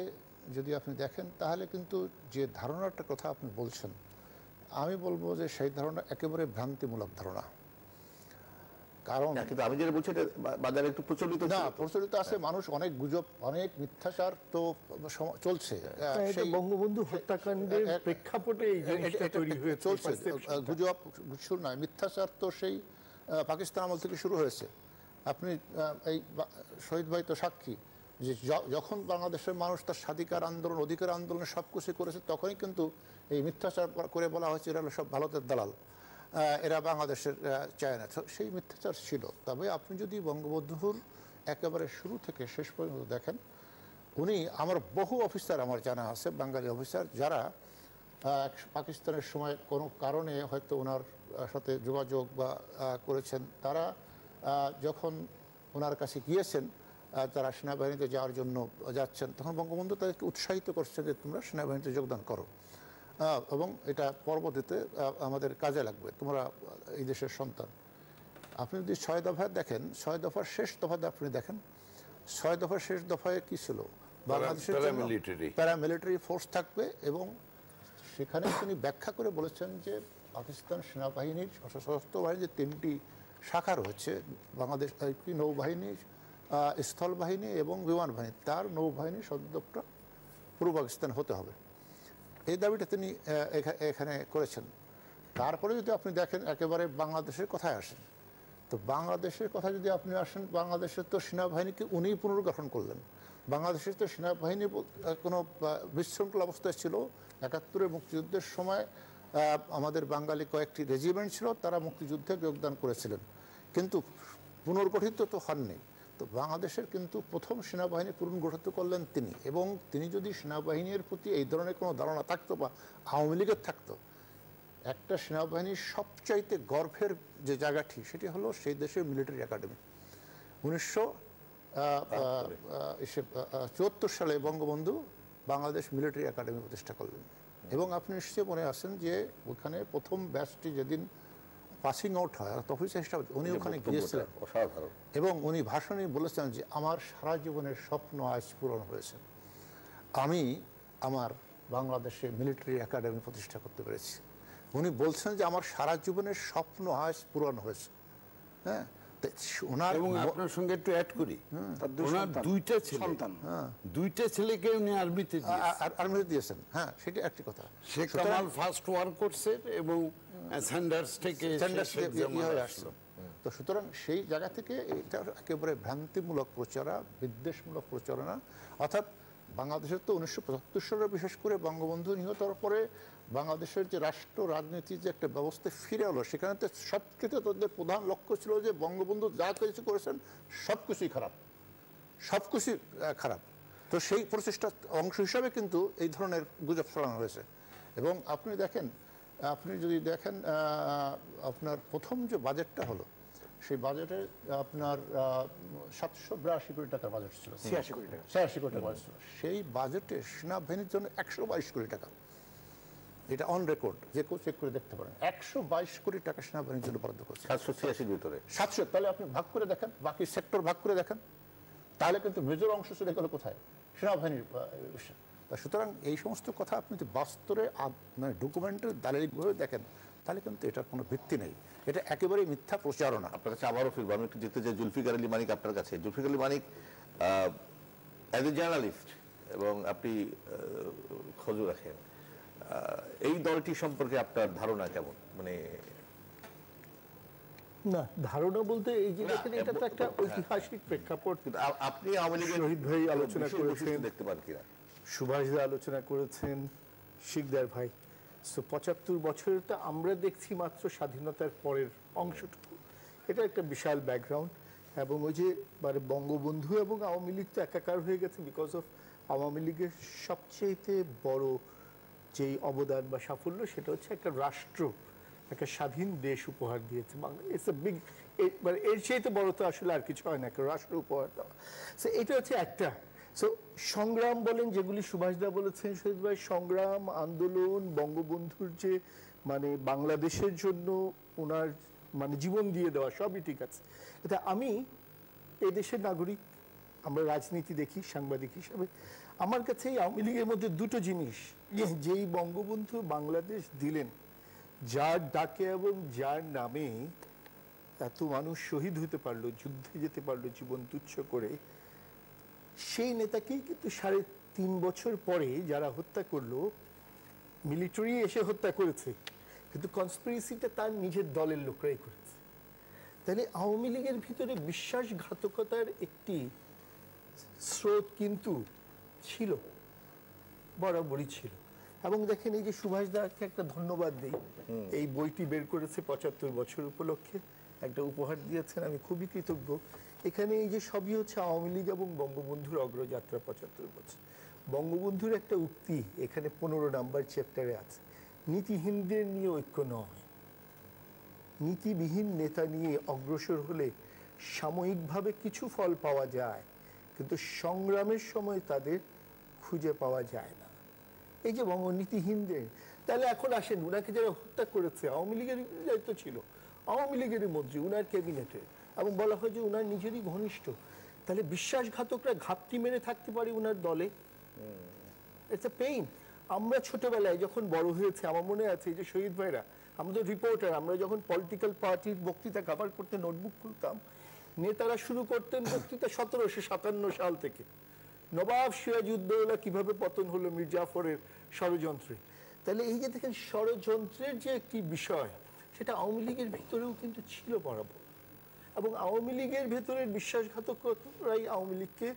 যদি আপনি দেখেন, তাহলে কিন্তু যে ধারণাটার কথা আপনি বলছেন, আমি বলবো যে সেই ধারণা একেবারে ভ্রান্তিমূলক ধারণা। কারণ কিন্তু আমি যেটা বলছি বাজারে একটু প্রচলিত না, প্রচলিত আছে, মানুষ অনেক গুজব, অনেক মিথ্যাচার তো চলছে। বঙ্গবন্ধু হত্যাকাণ্ডের প্রেক্ষাপটে এই জিনিসটা তৈরি হয়েছে, চলছে গুজব, শুরু নয়, মিথ্যাচার তো সেই পাকিস্তান আমল থেকে শুরু হয়েছে। আপনি এই শহীদ ভাই তো সাক্ষী যে যখন বাংলাদেশের মানুষ তার স্বাধিকার আন্দোলন, অধিকার আন্দোলনে সব কিছু করেছে, তখনই কিন্তু এই মিথ্যাচার করে বলা হয়েছে এরা হলো সব ভারতের দালাল, এরা বাংলাদেশের চায় না। সেই মিথ্যাচার ছিল। তবে আপনি যদি বঙ্গবন্ধুর একেবারে শুরু থেকে শেষ পর্যন্ত দেখেন, উনি, আমার বহু অফিসার আমার জানা আছে, বাঙালি অফিসার, যারা পাকিস্তানের সময় কোনো কারণে হয়তো ওনার সাথে যোগাযোগ বা করেছেন, তারা যখন ওনার কাছে গিয়েছেন, তারা সেনাবাহিনীতে যাওয়ার জন্য যাচ্ছেন, তখন বঙ্গবন্ধু তাদেরকে উৎসাহিত করছে যে তোমরা সেনাবাহিনীতে যোগদান করো, এবং এটা পরবর্তীতে আমাদের কাজে লাগবে, তোমরা এই দেশের সন্তান। আপনি যদি 6 দফায় দেখেন, 6 দফার শেষ দফাতে আপনি দেখেন, 6 দফার শেষ দফায় কি ছিল? বাংলাদেশের প্যারামিলিটারি ফোর্স থাকবে, এবং সেখানে তিনি ব্যাখ্যা করে বলেছেন যে পাকিস্তান সেনাবাহিনীর সশস্ত্র বাহিনীর 3টি শাখা রয়েছে, বাংলাদেশ নৌবাহিনী, স্থল বাহিনী এবং বিমান বাহিনী, তার নৌবাহিনী সদর দপ্তর পূর্ব পাকিস্তান হতে হবে। এই দাবিটা তিনি এখানে করেছেন। তারপরে যদি আপনি দেখেন একেবারে বাংলাদেশের কথায় আসেন, তো বাংলাদেশের কথা যদি আপনি আসেন, বাংলাদেশের তো সেনাবাহিনীকে উনিই পুনর্গঠন করলেন। বাংলাদেশের তো সেনাবাহিনী কোনো বিশৃঙ্খল অবস্থায় ছিল। 71-এর মুক্তিযুদ্ধের সময় আমাদের বাঙালি কয়েকটি রেজিমেন্ট ছিল, তারা মুক্তিযুদ্ধে যোগদান করেছিলেন, কিন্তু পুনর্গঠিত তো হননি। তো বাংলাদেশের কিন্তু প্রথম সেনাবাহিনী পুনর্গঠিত করলেন তিনি, এবং তিনি যদি সেনাবাহিনীর প্রতি এই ধরনের কোনো ধারণা থাকতো বা আওয়ামী লীগের থাকতো, একটা সেনাবাহিনীর সবচাইতে গর্বের যে জায়গাটি, সেটি হলো সেই দেশের মিলিটারি একাডেমি। 1974 সালে বঙ্গবন্ধু বাংলাদেশ মিলিটারি একাডেমি প্রতিষ্ঠা করলেন, এবং আপনি নিশ্চয়ই মনে আছেন যে ওখানে প্রথম ব্যাচটি যেদিন পাসিং আউট হয়, অফিসার হিসাবে উনি ওখানে গিয়েছিলেন, এবং উনি ভাষণে বলেছেন যে আমার সারা জীবনের স্বপ্ন আজ পূরণ হয়েছে, আমি আমার বাংলাদেশে মিলিটারি একাডেমি প্রতিষ্ঠা করতে পেরেছি। উনি বলছেন যে আমার সারা জীবনের স্বপ্ন আজ পূরণ হয়েছে। হ্যাঁ, ওনার এবং আপনার সঙ্গে একটু অ্যাড করি, তার দুই ওনার সন্তান। দুইটা ছেলে, সন্তান। দুইটা ছেলেকে উনি আর্মিতে দিয়েছেন। আর্মিতে দিয়েছেন, হ্যাঁ সেটা একটি কথা। শেখ কামাল ফার্স্ট ওয়ার করছে এবং স্যান্ডার্স থেকে স্যান্ডার্স শেখ জামাল হয়ে আসলো। আসলো। তো সুতরাং সেই জায়গা থেকে এটা একেবারে ভ্রান্তিমূলক প্রচারণা, বিদ্বেষমূলক প্রচারণা। অর্থাৎ বাংলাদেশের তো 1975 সালে বিশেষ করে বঙ্গবন্ধু নিহত হওয়ার পরে বাংলাদেশের যে রাষ্ট্র রাজনীতির যে একটা ব্যবস্থা ফিরে এলো, সেখানে তো সবকিছু তাদের প্রধান লক্ষ্য ছিল যে বঙ্গবন্ধু যা কিছু করেছেন সব কিছুই খারাপ, সব কিছুই খারাপ। তো সেই প্রচেষ্টার অংশ হিসাবে কিন্তু এই ধরনের গুজব ছড়ানো হয়েছে। এবং আপনি দেখেন, আপনি যদি দেখেন আপনার প্রথম যে বাজেটটা হলো, সেই বাজেটে আপনার 782 কোটি টাকার বাজেট ছিল, 86 কোটি টাকা। 86 কোটি টাকা বাজেট ছিল। সেই বাজেটে সেনাবাহিনীর জন্য 122 কোটি টাকা, এটা অন রেকর্ড, যে কেউ চেক করে দেখতে পারেন। 122 কোটি টাকা সেনাবাহিনীর জন্য বরাদ্দ করছে। 786 ভিতরে 700, তাহলে আপনি ভাগ করে দেখেন, বাকি সেক্টর ভাগ করে দেখেন, তাহলে কিন্তু মেজর অংশ চলে গেল কোথায়? সেনাবাহিনীর। সুতরাং এই সমস্ত কথা আপনি যদি বাস্তবে মানে ডকুমেন্টের দালিলিকভাবে দেখেন, তাহলে কিন্তু এটার কোনো ভিত্তি নেই, এটা একেবারেই মিথ্যা প্রচারণা। আপনার কাছে আবারও ফিরবো, আমি একটু যেতে চাই জুলফিকার আলী মানিক আপনার কাছে। জুলফিকার আলী মানিক, অ্যাজ এ জার্নালিস্ট এবং আপনি খোঁজও রাখেন, এই দলটি সম্পর্কে আপনার ধারণা কেমন? মানে না, ধারণা বলতে এই যে দেখেন, এটা তো একটা ঐতিহাসিক প্রেক্ষাপট। আপনি আওয়ামী লীগের শহীদ ভাই আলোচনা করেছেন, দেখতে পান কিনা? সুভাষদা আলোচনা করেছেন, শিকদার ভাই। সো 75 বছরে তো আমরা দেখছি মাত্র স্বাধীনতার পরের অংশটুকু, এটা একটা বিশাল ব্যাকগ্রাউন্ড। এবং ওই যে মানে বঙ্গবন্ধু এবং আওয়ামী লীগ তো একাকার হয়ে গেছে বিকজ অফ আওয়ামী লীগের সবচেয়ে বড় যেই অবদান বা সাফল্য, সেটা হচ্ছে একটা রাষ্ট্র, একটা স্বাধীন দেশ উপহার দিয়েছে বাংলা। ইটস এ বিগ, মানে এর চাইতে বড় তো আসলে আর কিছু হয় না, একটা রাষ্ট্র উপহার দেওয়া। সো এটা হচ্ছে একটা। সো সংগ্রাম বলেন, যেগুলি সুভাষদা বলেছেন, শহীদ ভাই, সংগ্রাম, আন্দোলন, বঙ্গবন্ধুর যে মানে বাংলাদেশের জন্য ওনার মানে জীবন দিয়ে দেওয়া, সবই ঠিক আছে। এটা আমি এই দেশের নাগরিক, আমরা রাজনীতি দেখি সাংবাদিক হিসাবে, আমার কাছে এই আওয়ামী লীগের মধ্যে দুটো জিনিস, যেই বঙ্গবন্ধু বাংলাদেশ দিলেন, যার ডাকে এবং যার নামে এত মানুষ শহীদ হতে পারলো, যুদ্ধে যেতে পারলো জীবন তুচ্ছ করে, সেই নেতাকেই কিন্তু 3.5 বছর পরে যারা হত্যা করলো, মিলিটারি এসে হত্যা করেছে, কিন্তু কনস্পিরেসিটা তার নিজের দলের লোকরাই করেছে। তাহলে আওয়ামী লীগের ভিতরে বিশ্বাসঘাতকতার একটি স্রোত কিন্তু ছিল, বরাবরই ছিল। এবং দেখেন, এই যে সুভাষদাকে একটা ধন্যবাদ দিই, এই বইটি বের করেছে 75 বছর উপলক্ষে, একটা উপহার দিয়েছেন, আমি খুবই কৃতজ্ঞ। এখানে এই যে সবই হচ্ছে আওয়ামী লীগ এবং বঙ্গবন্ধুর অগ্রযাত্রা 75 বছর। বঙ্গবন্ধুর একটা উক্তি এখানে 15 নাম্বার চ্যাপ্টারে আছে, নীতিহীনদের নিয়ে ঐক্য নয়, নীতিবিহীন নেতা নিয়ে অগ্রসর হলে সাময়িকভাবে কিছু ফল পাওয়া যায়, কিন্তু সংগ্রামের সময় তাদের খুঁজে পাওয়া যায় না। এই যে নীতিহীনদের, তাহলে এখন আসেন, উনাকে যারা হত্যা করেছে আওয়ামী লীগের দায়িত্ব ছিল, আওয়ামী লীগেরই মন্ত্রী, উনার ক্যাবিনেটে, এবং বলা হয় যে উনার নিজেরই ঘনিষ্ঠ, তাহলে বিশ্বাসঘাতকরা ঘাপটি মেরে থাকতে পারে উনার দলে। It's a pain. আমরা ছোটবেলায় যখন বড় হয়েছে, আমার মনে আছে যে শহীদ ভাইরা, আমরা তো রিপোর্টার, আমরা যখন পলিটিক্যাল পার্টির বক্তৃতা কভার করতে নোটবুক খুলতাম, নেতারা শুরু করতেন বক্তৃতা 1757 সাল থেকে, নবাব সিরাজউদ্দৌলা কিভাবে পতন হলো মির্জাফরের ষড়যন্ত্রে। তাহলে এই যে দেখেন, ষড়যন্ত্রের যে একটি বিষয়, সেটা আওয়ামী লীগের ভিতরেও কিন্তু ছিল বরাবর। এবং আওয়ামী লীগের ভেতরের বিশ্বাসঘাতকরাই আওয়ামী লীগকে,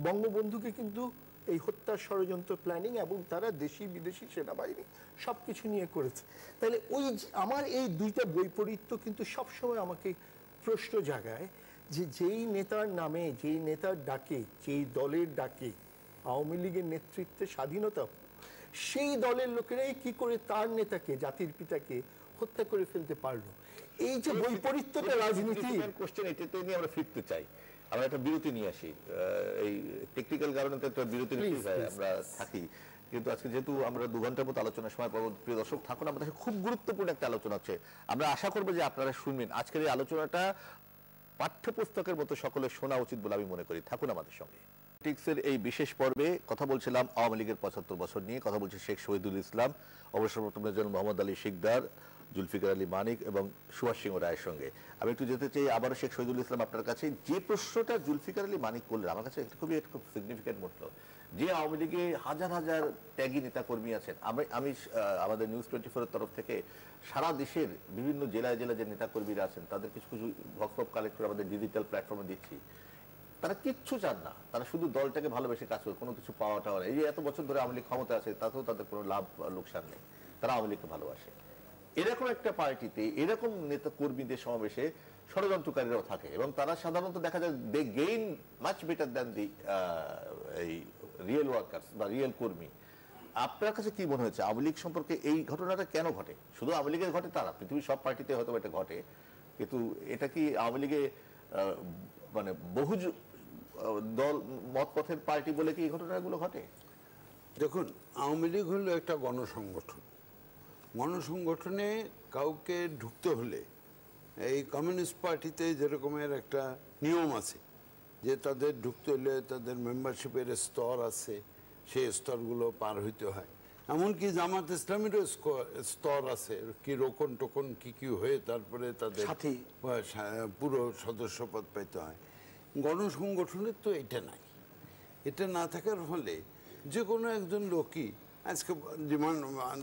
বঙ্গবন্ধুকে কিন্তু এই হত্যার ষড়যন্ত্র প্ল্যানিং, এবং তারা দেশি বিদেশি সেনাবাহিনী সবকিছু নিয়ে করেছে। তাহলে ওই আমার এই দুইটা বৈপরীত্য কিন্তু সবসময় আমাকে প্রশ্ন জাগায়, যে যেই নেতার নামে, যেই নেতার ডাকে, যেই দলের ডাকে আওয়ামী লীগের নেতৃত্বে স্বাধীনতা, সেই দলের লোকেরাই কি করে তার নেতাকে, জাতির পিতাকে হত্যা করে ফেলতে পারলো। এই যে বৈপরীত্যটা রাজনীতি, কোশ্চেন এটাতে নিয়ে আমরা ফিরতে চাই, আমরা একটা বিরতি নিয়ে আসি, এই টেকনিক্যাল কারণে তো একটা বিরতি নিতে হয়, আমরা থাকি। কিন্তু আজকে যেহেতু আমরা 2 ঘন্টার মতো আলোচনার সময় পাবো, প্রিয় দর্শক থাকুন, আমাদের খুব গুরুত্বপূর্ণ একটা আলোচনা হচ্ছে, আমরা আশা করবো যে আপনারা শুনবেন। আজকের এই আলোচনাটা পাঠ্যপুস্তকের মতো সকলের শোনা উচিত বলে আমি মনে করি। থাকুন আমাদের সঙ্গে। পলিটিক্সের এই বিশেষ পর্বে কথা বলছিলাম আওয়ামী লীগের 75 বছর নিয়ে, কথা বলছি শেখ শহীদুল ইসলাম, অবসরপ্রাপ্ত মেজর মোহাম্মদ আলী শিকদার, জুলফিকার আলী মানিক এবং সুভাষ সিংহ রায়ের সঙ্গে। আমি একটু যেতে চাই আবারও শেখ শহীদুল ইসলাম আপনার কাছে। যে প্রশ্নটা জুলফিকার আলী মানিক করলেন আমার কাছে খুব সিগনিফিকেন্ট মতো, যে আওয়ামী লীগে হাজার হাজার ত্যাগী নেতা কর্মী আছেন, আমি আমাদের নিউজ 24 এর তরফ থেকে সারা দেশের বিভিন্ন জেলায় জেলায় যে নেতা কর্মীরা আছেন তাদের কিছু কিছু ভক্স পপ কালেক্ট করে আমাদের ডিজিটাল প্ল্যাটফর্মে দিচ্ছি। তারা কিচ্ছু চান না, তারা শুধু দলটাকে ভালোবেসে কাজ করে, কোনো কিছু পাওয়া টাওয়া। এই যে এত বছর ধরে আওয়ামী লীগ ক্ষমতা আছে তাতেও তাদের কোনো লাভ লোকসান নেই, তারা আওয়ামী লীগকে ভালোবাসে। এরকম একটা পার্টিতে এরকম নেতা কর্মীদের সমাবেশে ষড়যন্ত্রকারীরাও থাকে এবং তারা সাধারণত দেখা যায় they gain much better than the এই রিয়েল ওয়ার্কার্স বা রিয়েল কর্মী। আপনার কাছে কি মনে হয়েছে আওয়ামী লীগ সম্পর্কে এই ঘটনাটা কেন ঘটে? শুধু আওয়ামী লীগের ঘটে তা না, পৃথিবীর সব পার্টিতে হয়তো এটা ঘটে, কিন্তু এটা কি আওয়ামী লীগে মানে বহু দল মতপথের পার্টি বলে কি এই ঘটনাগুলো ঘটে? দেখুন, আওয়ামী লীগ হলো একটা গণসংগঠন। গণসংগঠনে কাউকে ঢুকতে হলে এই কমিউনিস্ট পার্টিতে যেরকমের একটা নিয়ম আছে যে তাদের ঢুকতে হলে তাদের মেম্বারশিপের স্তর আছে, সেই স্তরগুলো পার হইতে হয়। এমনকি জামাত ইসলামেরও স্তর আছে, কি রোকন টোকন কি হয়ে তারপরে তাদের পুরো সদস্যপদ পাইতে হয়। গণসংগঠনের তো এটা নাই। এটা না থাকার ফলে যে কোনো একজন লোকই আজকে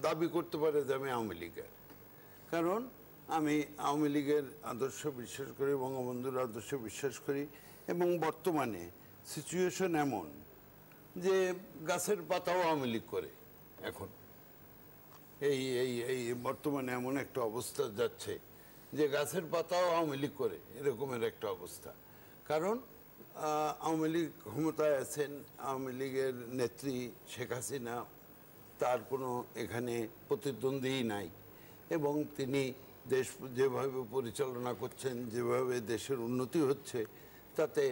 দাবি করতে পারে যে আমি আওয়ামী লীগের, কারণ আমি আওয়ামী লীগের আদর্শ বিশ্বাস করি, বঙ্গবন্ধুর আদর্শ বিশ্বাস করি। এবং বর্তমানে সিচুয়েশন এমন যে গাছের পাতাও আওয়ামী লীগ করে এখন। এই এই এই বর্তমানে এমন একটা অবস্থা যাচ্ছে যে গাছের পাতাও আওয়ামী লীগ করে, এরকমের একটা অবস্থা। কারণ আওয়ামী লীগ ক্ষমতায় আছেন, আওয়ামী লীগের নেত্রী শেখ হাসিনা, তার কোনো এখানে প্রতিদ্বন্দ্বী নাই এবং তিনি দেশ যেভাবে পরিচালনা করছেন, যেভাবে দেশের উন্নতি হচ্ছে, তাতে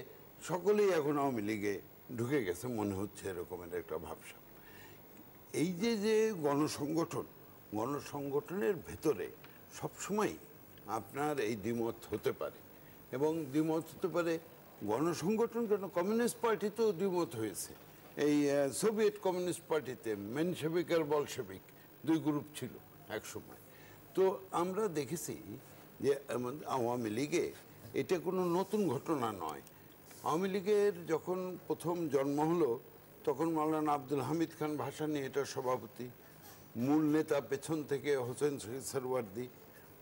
সকলেই এখন আওয়ামী লীগে ঢুকে গেছে মনে হচ্ছে, এরকমের একটা ভাবসাব। এই যে যে গণসংগঠনের ভেতরে সবসময় আপনার এই দ্বিমত হতে পারে, এবং দ্বিমত হতে পারে গণসংগঠন কেন, কমিউনিস্ট পার্টিতেও দ্বিমত হয়েছে। এই সোভিয়েত কমিউনিস্ট পার্টিতে মেনশেভিক আর বলশেভিক দুই গ্রুপ ছিল এক সময়। তো আমরা দেখেছি যে আওয়ামী লীগে এটা কোনো নতুন ঘটনা নয়। আওয়ামী লীগের যখন প্রথম জন্ম হলো তখন মাওলানা আব্দুল হামিদ খান ভাসানী এটার সভাপতি, মূল নেতা পেছন থেকে হোসেন শহীদ সরওয়ার্দী,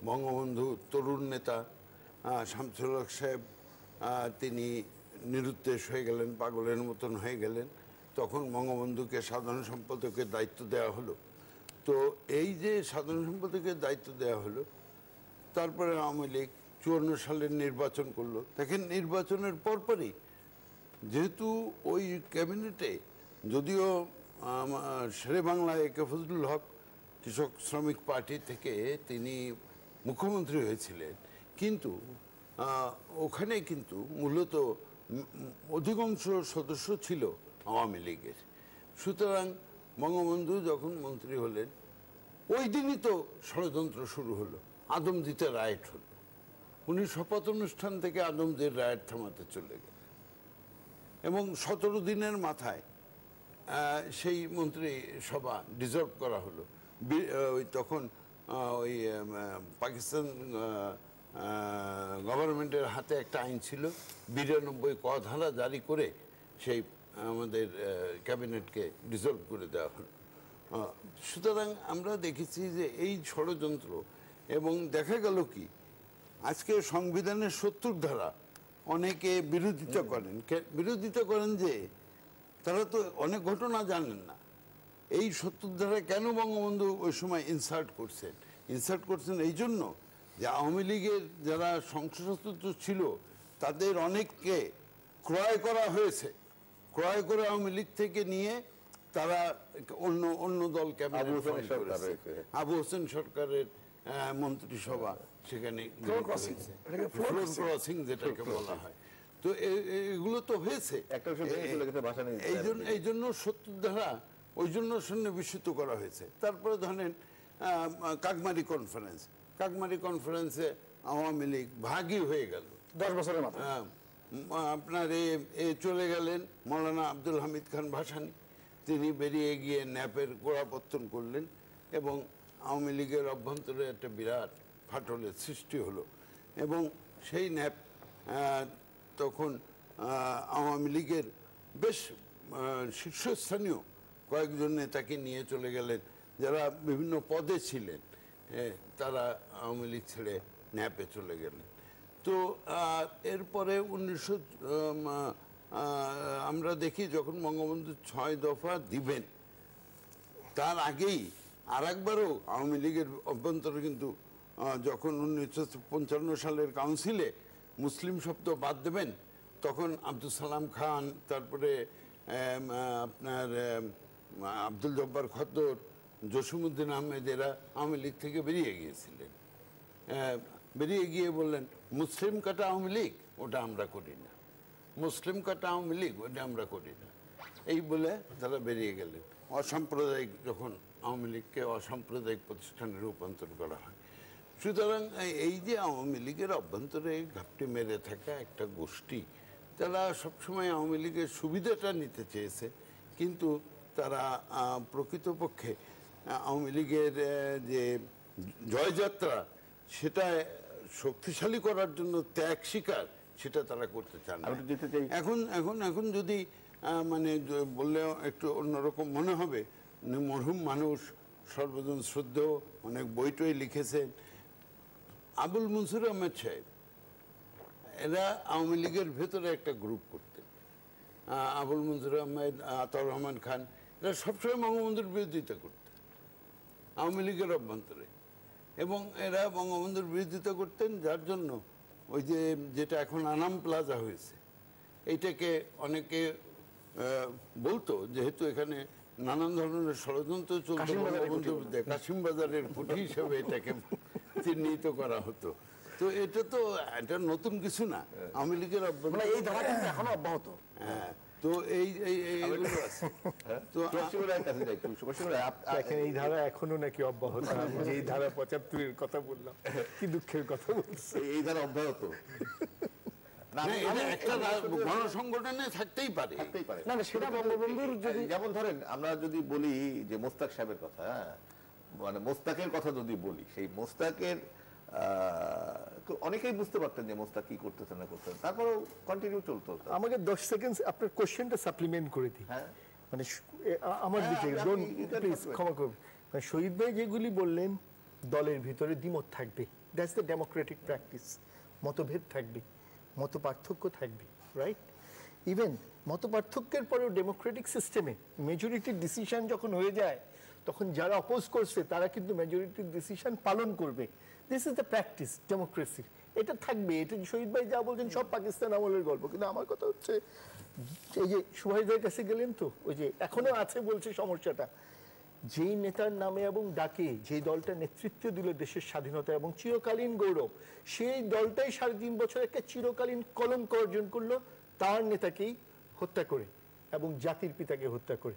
বঙ্গবন্ধু তরুণ নেতা শামসুল হক সাহেব, তিনি নিরুদ্দেশ হয়ে গেলেন, পাগলের মতন হয়ে গেলেন। তখন বঙ্গবন্ধুকে সাধারণ সম্পাদকের দায়িত্ব দেওয়া হলো। তো এই যে সাধারণ সম্পাদকের দায়িত্ব দেওয়া হলো, তারপরে আওয়ামী লীগ 54 সালের নির্বাচন করলো। দেখেন, নির্বাচনের পরপরই যেহেতু ওই ক্যাবিনেটে যদিও শেরে বাংলা একে ফজলুল হক কৃষক শ্রমিক পার্টি থেকে তিনি মুখ্যমন্ত্রী হয়েছিলেন, কিন্তু ওখানে কিন্তু মূলত অধিকাংশ সদস্য ছিল আওয়ামী লীগের। সুতরাং বঙ্গবন্ধু যখন মন্ত্রী হলেন ওই দিনই তো ষড়যন্ত্র শুরু হলো, আদমদীতে রাইট হলো। উনি শপথ অনুষ্ঠান থেকে আদমদীর রাইট থামাতে চলে গেলেন এবং 17 দিনের মাথায় সেই মন্ত্রী সভা ডিসলভ করা হলো। ওই তখন ওই পাকিস্তান গভর্নমেন্টের হাতে একটা আইন ছিল, 92 ক ধারা জারি করে সেই আমাদের ক্যাবিনেটকে ডিসলভ করে দেওয়া হলো। সুতরাং আমরা দেখেছি যে এই ষড়যন্ত্র, এবং দেখা গেল কি আজকে সংবিধানের 70 ধারা অনেকে বিরোধিতা করেন যে তারা তো অনেক ঘটনা জানেন না। এই 70 ধারায় কেন বঙ্গবন্ধু ওই সময় ইনসার্ট করছেন এই জন্য যে আওয়ামী লীগের যারা সংসদ সদস্য ছিল তাদের অনেককে ক্রয় করা হয়েছে, ক্রয় করে আওয়ামী লীগ থেকে নিয়ে তারা অন্য দল ক্যাবিনেট, আবু হোসেন সরকারের মন্ত্রিসভা সেখানে ক্রসিং যেটাকে বলা হয়। তো এগুলো তো হয়েছে, এই জন্য 70 ধারা ওই জন্য সন্নিবেশিত করা হয়েছে। তারপরে ধরেন কাকমারি কনফারেন্সে আওয়ামী লীগ ভাগই হয়ে গেল 10 বছরের মাথায়। আপনার চলে গেলেন মাওলানা আব্দুল হামিদ খান ভাসানী, তিনি বেরিয়ে গিয়ে ন্যাপের গোড়াপত্তন করলেন এবং আওয়ামী লীগের অভ্যন্তরে একটা বিরাট ফাটলের সৃষ্টি হলো এবং সেই ন্যাপ তখন আওয়ামী লীগের বেশ শীর্ষস্থানীয় কয়েকজন নেতাকে নিয়ে চলে গেলেন যারা বিভিন্ন পদে ছিলেন, তারা আওয়ামী লীগ ছেড়ে ন্যাপে চলে গেলেন। তো এরপরে আমরা দেখি যখন বঙ্গবন্ধু 6 দফা দিবেন তার আগেই আর একবারও আওয়ামী লীগের অভ্যন্তরে কিন্তু যখন 1955 সালের কাউন্সিলে মুসলিম শব্দ বাদ দেবেন তখন আব্দুল সালাম খান, তারপরে আপনার আব্দুল জব্বার খদ্দর, জসিমউদ্দিন আহমেদ এরা আওয়ামী লীগ থেকে বেরিয়ে গিয়েছিলেন। বেরিয়ে গিয়ে বললেন মুসলিম কাটা আওয়ামী লীগ ওটা আমরা করি না, মুসলিম কাটা আওয়ামী লীগ ওটা আমরা করি না, এই বলে তারা বেরিয়ে গেলেন। অসাম্প্রদায়িক যখন আওয়ামী লীগকে অসাম্প্রদায়িক প্রতিষ্ঠানে রূপান্তর করা হয়। সুতরাং এই যে আওয়ামী লীগের অভ্যন্তরে ঘাপটি মেরে থাকা একটা গোষ্ঠী, তারা সবসময় আওয়ামী লীগের সুবিধাটা নিতে চেয়েছে, কিন্তু তারা প্রকৃতপক্ষে আওয়ামী লীগের যে জয়যাত্রা সেটা শক্তিশালী করার জন্য ত্যাগ স্বীকার সেটা তারা করতে চান না। এখন এখন এখন যদি মানে বললেও একটু অন্যরকম মনে হবে, মরহুম মানুষ, সর্বজন শ্রদ্ধেয়, অনেক বই টই লিখেছেন। আবুল মনসুর আহমেদ সাহেব এরা আওয়ামী লীগের ভেতরে একটা গ্রুপ করতেন। আবুল মনসুর আহমেদ, আতাউর রহমান খান এরা সবসময় বঙ্গবন্ধুর বিরোধিতা করতেন আওয়ামী লীগের অভ্যন্তরে, এবং এরা বঙ্গবন্ধুর বিরোধিতা করতেন, যার জন্য ওই যে যেটা এখন আনাম প্লাজা হয়েছে এইটাকে অনেকে বলতো, যেহেতু এখানে নানান ধরনের ষড়যন্ত্র চলতো, কাশিম বাজারের কুঠি হিসেবে এটাকে চিহ্নিত করা হতো। তো এটা নতুন কিছু না, আওয়ামী লীগের এই ধারা কিন্তু এখনো অব্যাহত। হ্যাঁ, তো এইগুলো আছে। তো এই ধারা এখনো নাকি অব্যাহত? আমি যে ধারা 75-এর কথা বললাম, কি দুঃখের কথা বলছি। এই ধারা অব্যাহত গণসংগঠনে থাকতেই পারে। না সেটা বঙ্গবন্ধুর যদি, যেমন ধরেন আমরা যদি বলি যে মোস্তাক সাহেবের কথা, মানে মোস্তাকের কথা যদি বলি, সেই মোস্তাকের অনেকেই বুঝতে পারতেন যে মোস্তাক কি করতেছেন না করতেন, তারপরেও কন্টিনিউ চলতো। আমাকে 10 সেকেন্ড আপনার কোশ্চেনটা সাপ্লিমেন্ট করে দিই। মানে আমার দিকে প্লিজ ক্ষমা করবেন। মানে শহীদ ভাই যেগুলি বললেন, দলের ভিতরে দ্বিমত থাকবে, দ্যাটস দ্য ডেমোক্রেটিক প্র্যাকটিস। মতভেদ থাকবে, মত পার্থক্য থাকবে, রাইট? ইভেন মত পার্থক্যের পরেও ডেমোক্রেটিক সিস্টেমে মেজরিটির ডিসিশন যখন হয়ে যায়, তখন যারা অপোজ করছে তারা কিন্তু মেজরিটির ডিসিশন পালন করবে। দিস ইজ দ্য প্র্যাকটিস ডেমোক্রেসির। এটা থাকবে। এটা শহীদ ভাই যা বলছেন সব পাকিস্তান আমলের গল্প, কিন্তু আমার কথা হচ্ছে এই যে সুভাষ ভাইয়ের কাছে গেলেন তো, ওই যে এখনো আছে বলছে সমস্যাটা, যেই নেতার নামে এবং ডাকে যে দলটা নেতৃত্ব দিল দেশের স্বাধীনতা এবং চিরকালীন গৌরব, সেই দলটাই 3.5 বছর একটা চিরকালীন কলঙ্ক অর্জন করলো তার নেতাকেই হত্যা করে এবং জাতির পিতাকে হত্যা করে।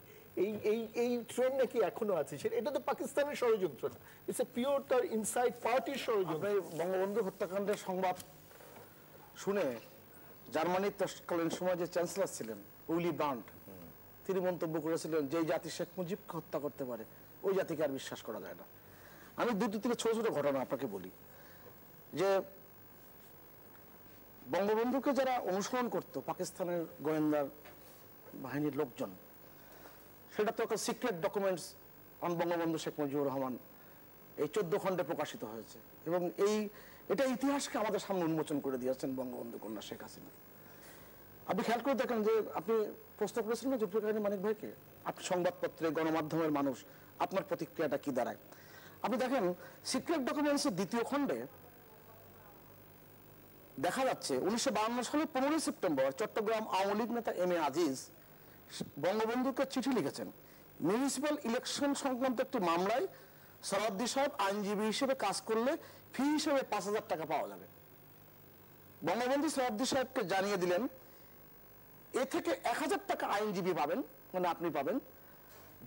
এই ট্রেন্ড নাকি এখনো আছে। এটা তো পাকিস্তানের ষড়যন্ত্র না, ইটস এ পিওর তার ইনসাইড পার্টির ষড়যন্ত্র। বঙ্গবন্ধু হত্যাকাণ্ডের সংবাদ শুনে জার্মানির তৎকালীন সময় যে চ্যান্সেলর ছিলেন উইলি ব্রান্ট, তিনি মন্তব্য করেছিলেন যে জাতি শেখ মুজিবকে হত্যা করতে পারে ওই জাতিকে আর বিশ্বাস করা যায় না। আমি 2-3 ছোট ছোট ঘটনা আপনাকে বলি, যে বঙ্গবন্ধুকে যারা অনুসরণ করত পাকিস্তানের গোয়েন্দা বাহিনীর লোকজন, সেটা তো একটা secret documents on Bangabandhu Sheikh Mujibur Rahman এই 14 খণ্ডে প্রকাশিত হয়েছে, এবং এটা ইতিহাসকে আমাদের সামনে উন্মোচন করে দিয়েছেন বঙ্গবন্ধু কন্যা শেখ হাসিনা। আপনি খেয়াল করে দেখেন যে আপনি প্রশ্ন করেছিলেন না জুলফিকার আলী মানিক ভাইকে, আপনি সংবাদপত্রে গণমাধ্যমের মানুষ, আপনার প্রতিক্রিয়াটা কি দাঁড়ায়? আপনি দেখেন সিক্রেট ডকুমেন্টসের 2য় খণ্ডে দেখা যাচ্ছে 1952 সালের 15 সেপ্টেম্বর চট্টগ্রাম আওয়ামী লীগ নেতা এম এ আজিজ বঙ্গবন্ধুকে চিঠি লিখেছেন, মিউনিসিপ্যাল ইলেকশন সংক্রান্ত একটি মামলায় সরাদ্দি সাহেব আইনজীবী হিসেবে কাজ করলে ফি হিসেবে 5,000 টাকা পাওয়া যাবে। বঙ্গবন্ধু সরাদ্দি সাহেবকে জানিয়ে দিলেন এ থেকে 1,000 টাকা আইনজীবী পাবেন, মানে আপনি পাবেন,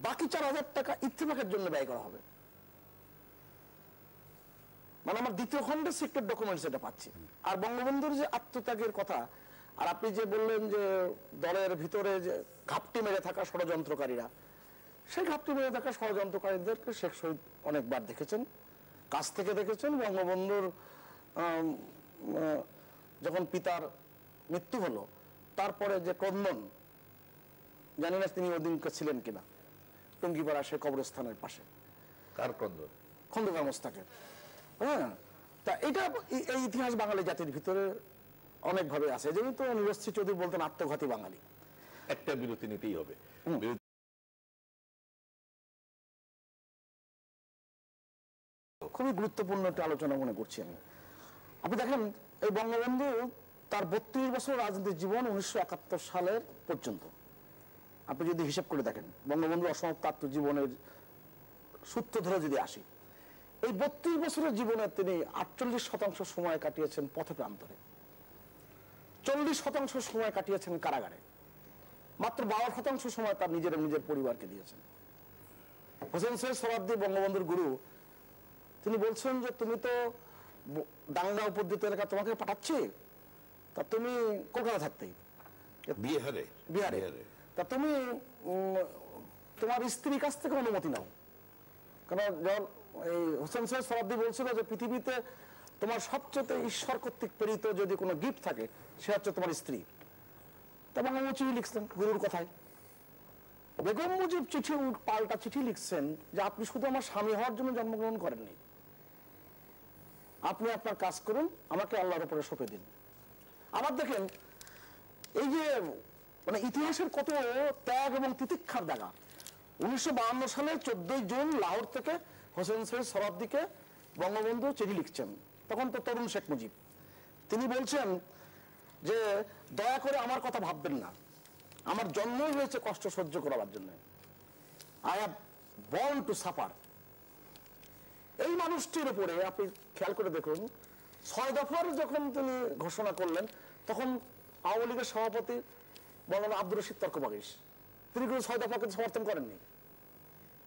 বাকি 4,000 টাকা ইত্তেফাকের জন্য ব্যয় করা হবে। মানে আমার 2য় খণ্ডের সিক্রেট ডকুমেন্টস এটা পাচ্ছি। আর বঙ্গবন্ধুর যে আত্মত্যাগের কথা, আর আপনি যে বললেন যে দলের ভিতরে যে ঘাপটি মেরে থাকা ষড়যন্ত্রকারীরা, সেই ঘাপটি মেরে থাকা ষড়যন্ত্রকারীদেরকে শেখ শহীদ অনেকবার দেখেছেন, কাছ থেকে দেখেছেন। বঙ্গবন্ধুর যখন পিতার মৃত্যু হলো তারপরে যে ক্রন্দন, জানি না তিনি ওদিনকে ছিলেন কিনা, টঙ্গিপাড়া সে কবরস্থানের পাশে, কার ক্রন্দন? খন্দকার মোস্তাকের। হ্যাঁ, তা এটা এই ইতিহাস বাঙালি জাতির ভিতরে অনেকভাবে আছে। যেহেতু নীরশ্রী চৌধুরী বলতেন আত্মঘাতী বাঙালি। একটা বিরতি নিতেই হবে। খুবই গুরুত্বপূর্ণ একটা আলোচনা মনে করছি আমি। আপনি দেখেন, এই বঙ্গবন্ধু তার 32 বছর রাজনৈতিক জীবন 1971 সালের পর্যন্ত আপনি যদি হিসাব করে দেখেন, বঙ্গবন্ধুর অসমাপ্ত আত্মজীবনের সূত্র ধরে যদি আসি, এই 32 বছরের জীবনে তিনি 48% সময় কাটিয়েছেন পথে প্রান্তরে, 40% সময় কাটিয়েছেন কারাগারে, মাত্র 12% সময় তার নিজের পরিবারকে দিয়েছেন। হোসেন সৈয়দ সোহরাওয়ার্দী বঙ্গবন্ধুর গুরু, তিনি বলছেন যে তুমি তো দাঙ্গা উপদ্রুত এলাকা তোমাকে পাঠাচ্ছি, তা তুমি কলকাতা থাকতেই, বিহারে, তা তুমি তোমার স্ত্রীর কাছ থেকে অনুমতি নাও। কারণ যখন এই হোসেন সৈয়দ সোহরাওয়ার্দী বলছিল যে পৃথিবীতে তোমার সবচেয়ে ঈশ্বর কর্তৃক প্রেরিত যদি কোনো গিফট থাকে সে হচ্ছে তোমার স্ত্রী। তা বঙ্গবন্ধু চিঠি লিখছেন গুরুর কথায়। বেগম মুজিব চিঠি পাল্টা চিঠি লিখছেন যে আপনি শুধু আমার স্বামী হওয়ার জন্য জন্মগ্রহণ করেননি, আপনি আপনার কাজ করুন, আমাকে আল্লাহর উপরে সঁপে দিন। আবার দেখেন এই যে মানে ইতিহাসের কত ত্যাগ এবং তিতিক্ষার জায়গা। 1952 সালে 14 জুন লাহোর থেকে হোসেন সৈয়দ সোহরাওয়ার্দীকে বঙ্গবন্ধু চিঠি লিখছেন, তখন তো তরুণ শেখ মুজিব। তিনি বলছেন যে দয়া করে আমার কথা ভাববেন না, আমার জন্মই হয়েছে কষ্ট সহ্য করার জন্য, I have born to suffer. এই মানুষটির উপরে আপনি খেয়াল করে দেখুন, 6 দফার যখন তিনি ঘোষণা করলেন তখন আওয়ামী লীগের সভাপতি মৌলানা আব্দুর রশিদ তর্কবাগীশ, তিনি কিন্তু 6 দফাকে সমর্থন করেননি।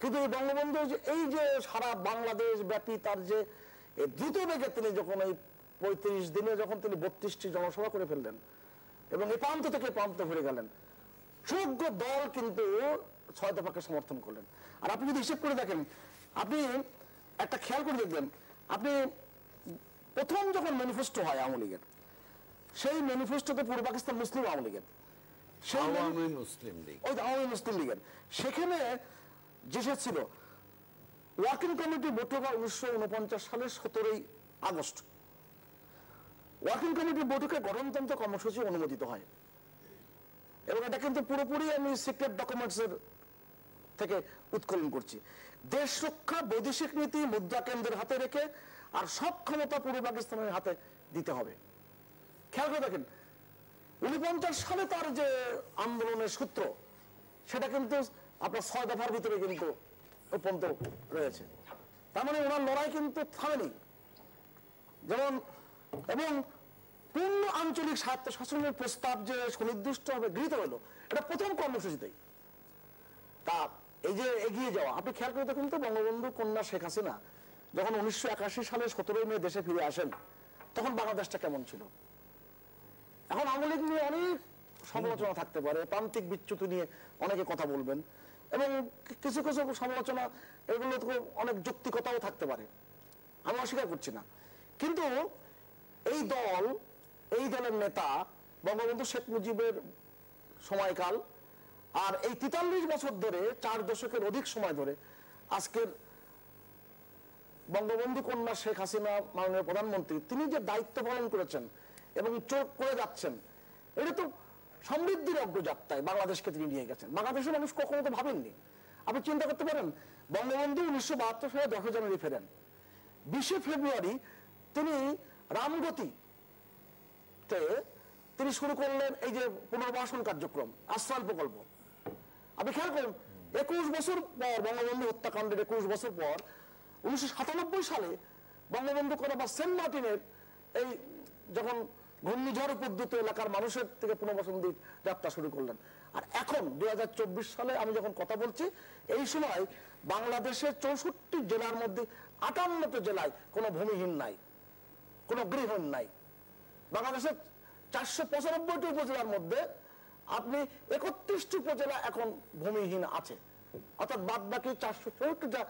কিন্তু বঙ্গবন্ধু এই যে সারা বাংলাদেশ ব্যাপী তার যে দ্রুত বেগে তিনি যখন এই 35 দিনে যখন তিনি 32টি জনসভা করে ফেললেন এবং এই প্রান্ত থেকে প্রান্ত ঘুরে গেলেন, যোগ্য দল কিন্তু 6 দফাকে সমর্থন করলেন। আর আপনি যদি হিসেব করে দেখেন, আপনি একটা খেয়াল করে দেখবেন, আপনি প্রথম যখন ম্যানিফেস্টো হয় আওয়ামী লীগের, সেই ম্যানিফেস্টোতে পূর্ব পাকিস্তান মুসলিম আওয়ামী লীগের, আওয়ামী মুসলিম লীগ, ওই আওয়ামী মুসলিম লীগের, সেখানে যে ছিল ওয়ার্কিং কমিটি বৈঠক 1949 সালের 17 আগস্ট। ওয়ার্কিং কমিটির বৈঠকে গণতন্ত্র কর্মসূচি অনুমোদিত হয় এবং এটা কিন্তু পুরোপুরি আমি সিক্রেট ডকুমেন্টস এর থেকে উৎকলন করছি। দেশ রক্ষা, বৈদেশিক নীতি মুদ্রা কেন্দ্রের হাতে রেখে আর সব ক্ষমতা পূর্ব পাকিস্তানের হাতে দিতে হবে। খেয়াল করে দেখেন 49 সালে তার যে আন্দোলনের সূত্র, সেটা কিন্তু আপনার 6 দফার ভিতরে কিন্তু উপন্ত রয়েছে। তার মানে ওনার লড়াই কিন্তু থামেনি। যেমন এবং পূর্ণ আঞ্চলিক স্বায়ত্তশাসনের প্রস্তাব যে সুনির্দিষ্টভাবে গৃহীত হলো, এটা প্রথম কর্মসূচিতেই। তা এই যে এগিয়ে যাওয়া, আপনি খেয়াল করে দেখুন তো, বঙ্গবন্ধু কন্যা শেখ হাসিনা যখন 1981 সালে 17 মে দেশে ফিরে আসেন, তখন বাংলাদেশটা কেমন ছিল? এখন আওয়ামী লীগ নিয়ে অনেক সমালোচনা থাকতে পারে, প্রান্তিক বিচ্যুতি নিয়ে অনেকে কথা বলবেন এবং কিছু কিছু সমালোচনা এগুলো অনেক যৌক্তিকতাও থাকতে পারে, আমি অস্বীকার করছি না। কিন্তু এই দলের নেতা বঙ্গবন্ধু শেখ মুজিবের সময়কাল আর এই 43 বছর ধরে, 4 দশকের অধিক সময় ধরে আজকের বঙ্গবন্ধু কন্যা শেখ হাসিনা মাননীয় প্রধানমন্ত্রী, তিনি যে দায়িত্ব পালন করেছেন এবং চোখ করে যাচ্ছেন, এটা তো সমৃদ্ধির অগ্রযাত্রায় বাংলাদেশকে তিনি নিয়ে গেছেন। বাংলাদেশের মানুষ কখনো তো ভাবেননি। আপনি চিন্তা করতে পারেন, বঙ্গবন্ধু 1972 সালে 10 জানুয়ারি ফেরেন, 20 ফেব্রুয়ারি তিনি রামগতিতে তিনি শুরু করলেন এই যে পুনর্বাসন কার্যক্রম, আশ্রয় প্রকল্প। আপনি খেয়াল করুন, 21 বছর পর বঙ্গবন্ধু হত্যাকাণ্ডের 21 বছর পর 1997 সালে বঙ্গবন্ধু কন্যা বা সেন্ট মার্টিনের এই যখন ঘূর্ণিঝড় উপদ্রুত এলাকার মানুষের থেকে পুনর্বাসন যাত্রা শুরু করলেন। আর এখন 2024 সালে আমি যখন কথা বলছি, এই সময় বাংলাদেশের 64 জেলার মধ্যে 58টি জেলায় কোনো ভূমিহীন নাই, কোনো গৃহহীন নাই। বাংলাদেশের 495টি উপজেলার মধ্যে আপনি 31টি উপজেলা এখন ভূমিহীন আছে। অর্থাৎ বাদ বাকি 464টা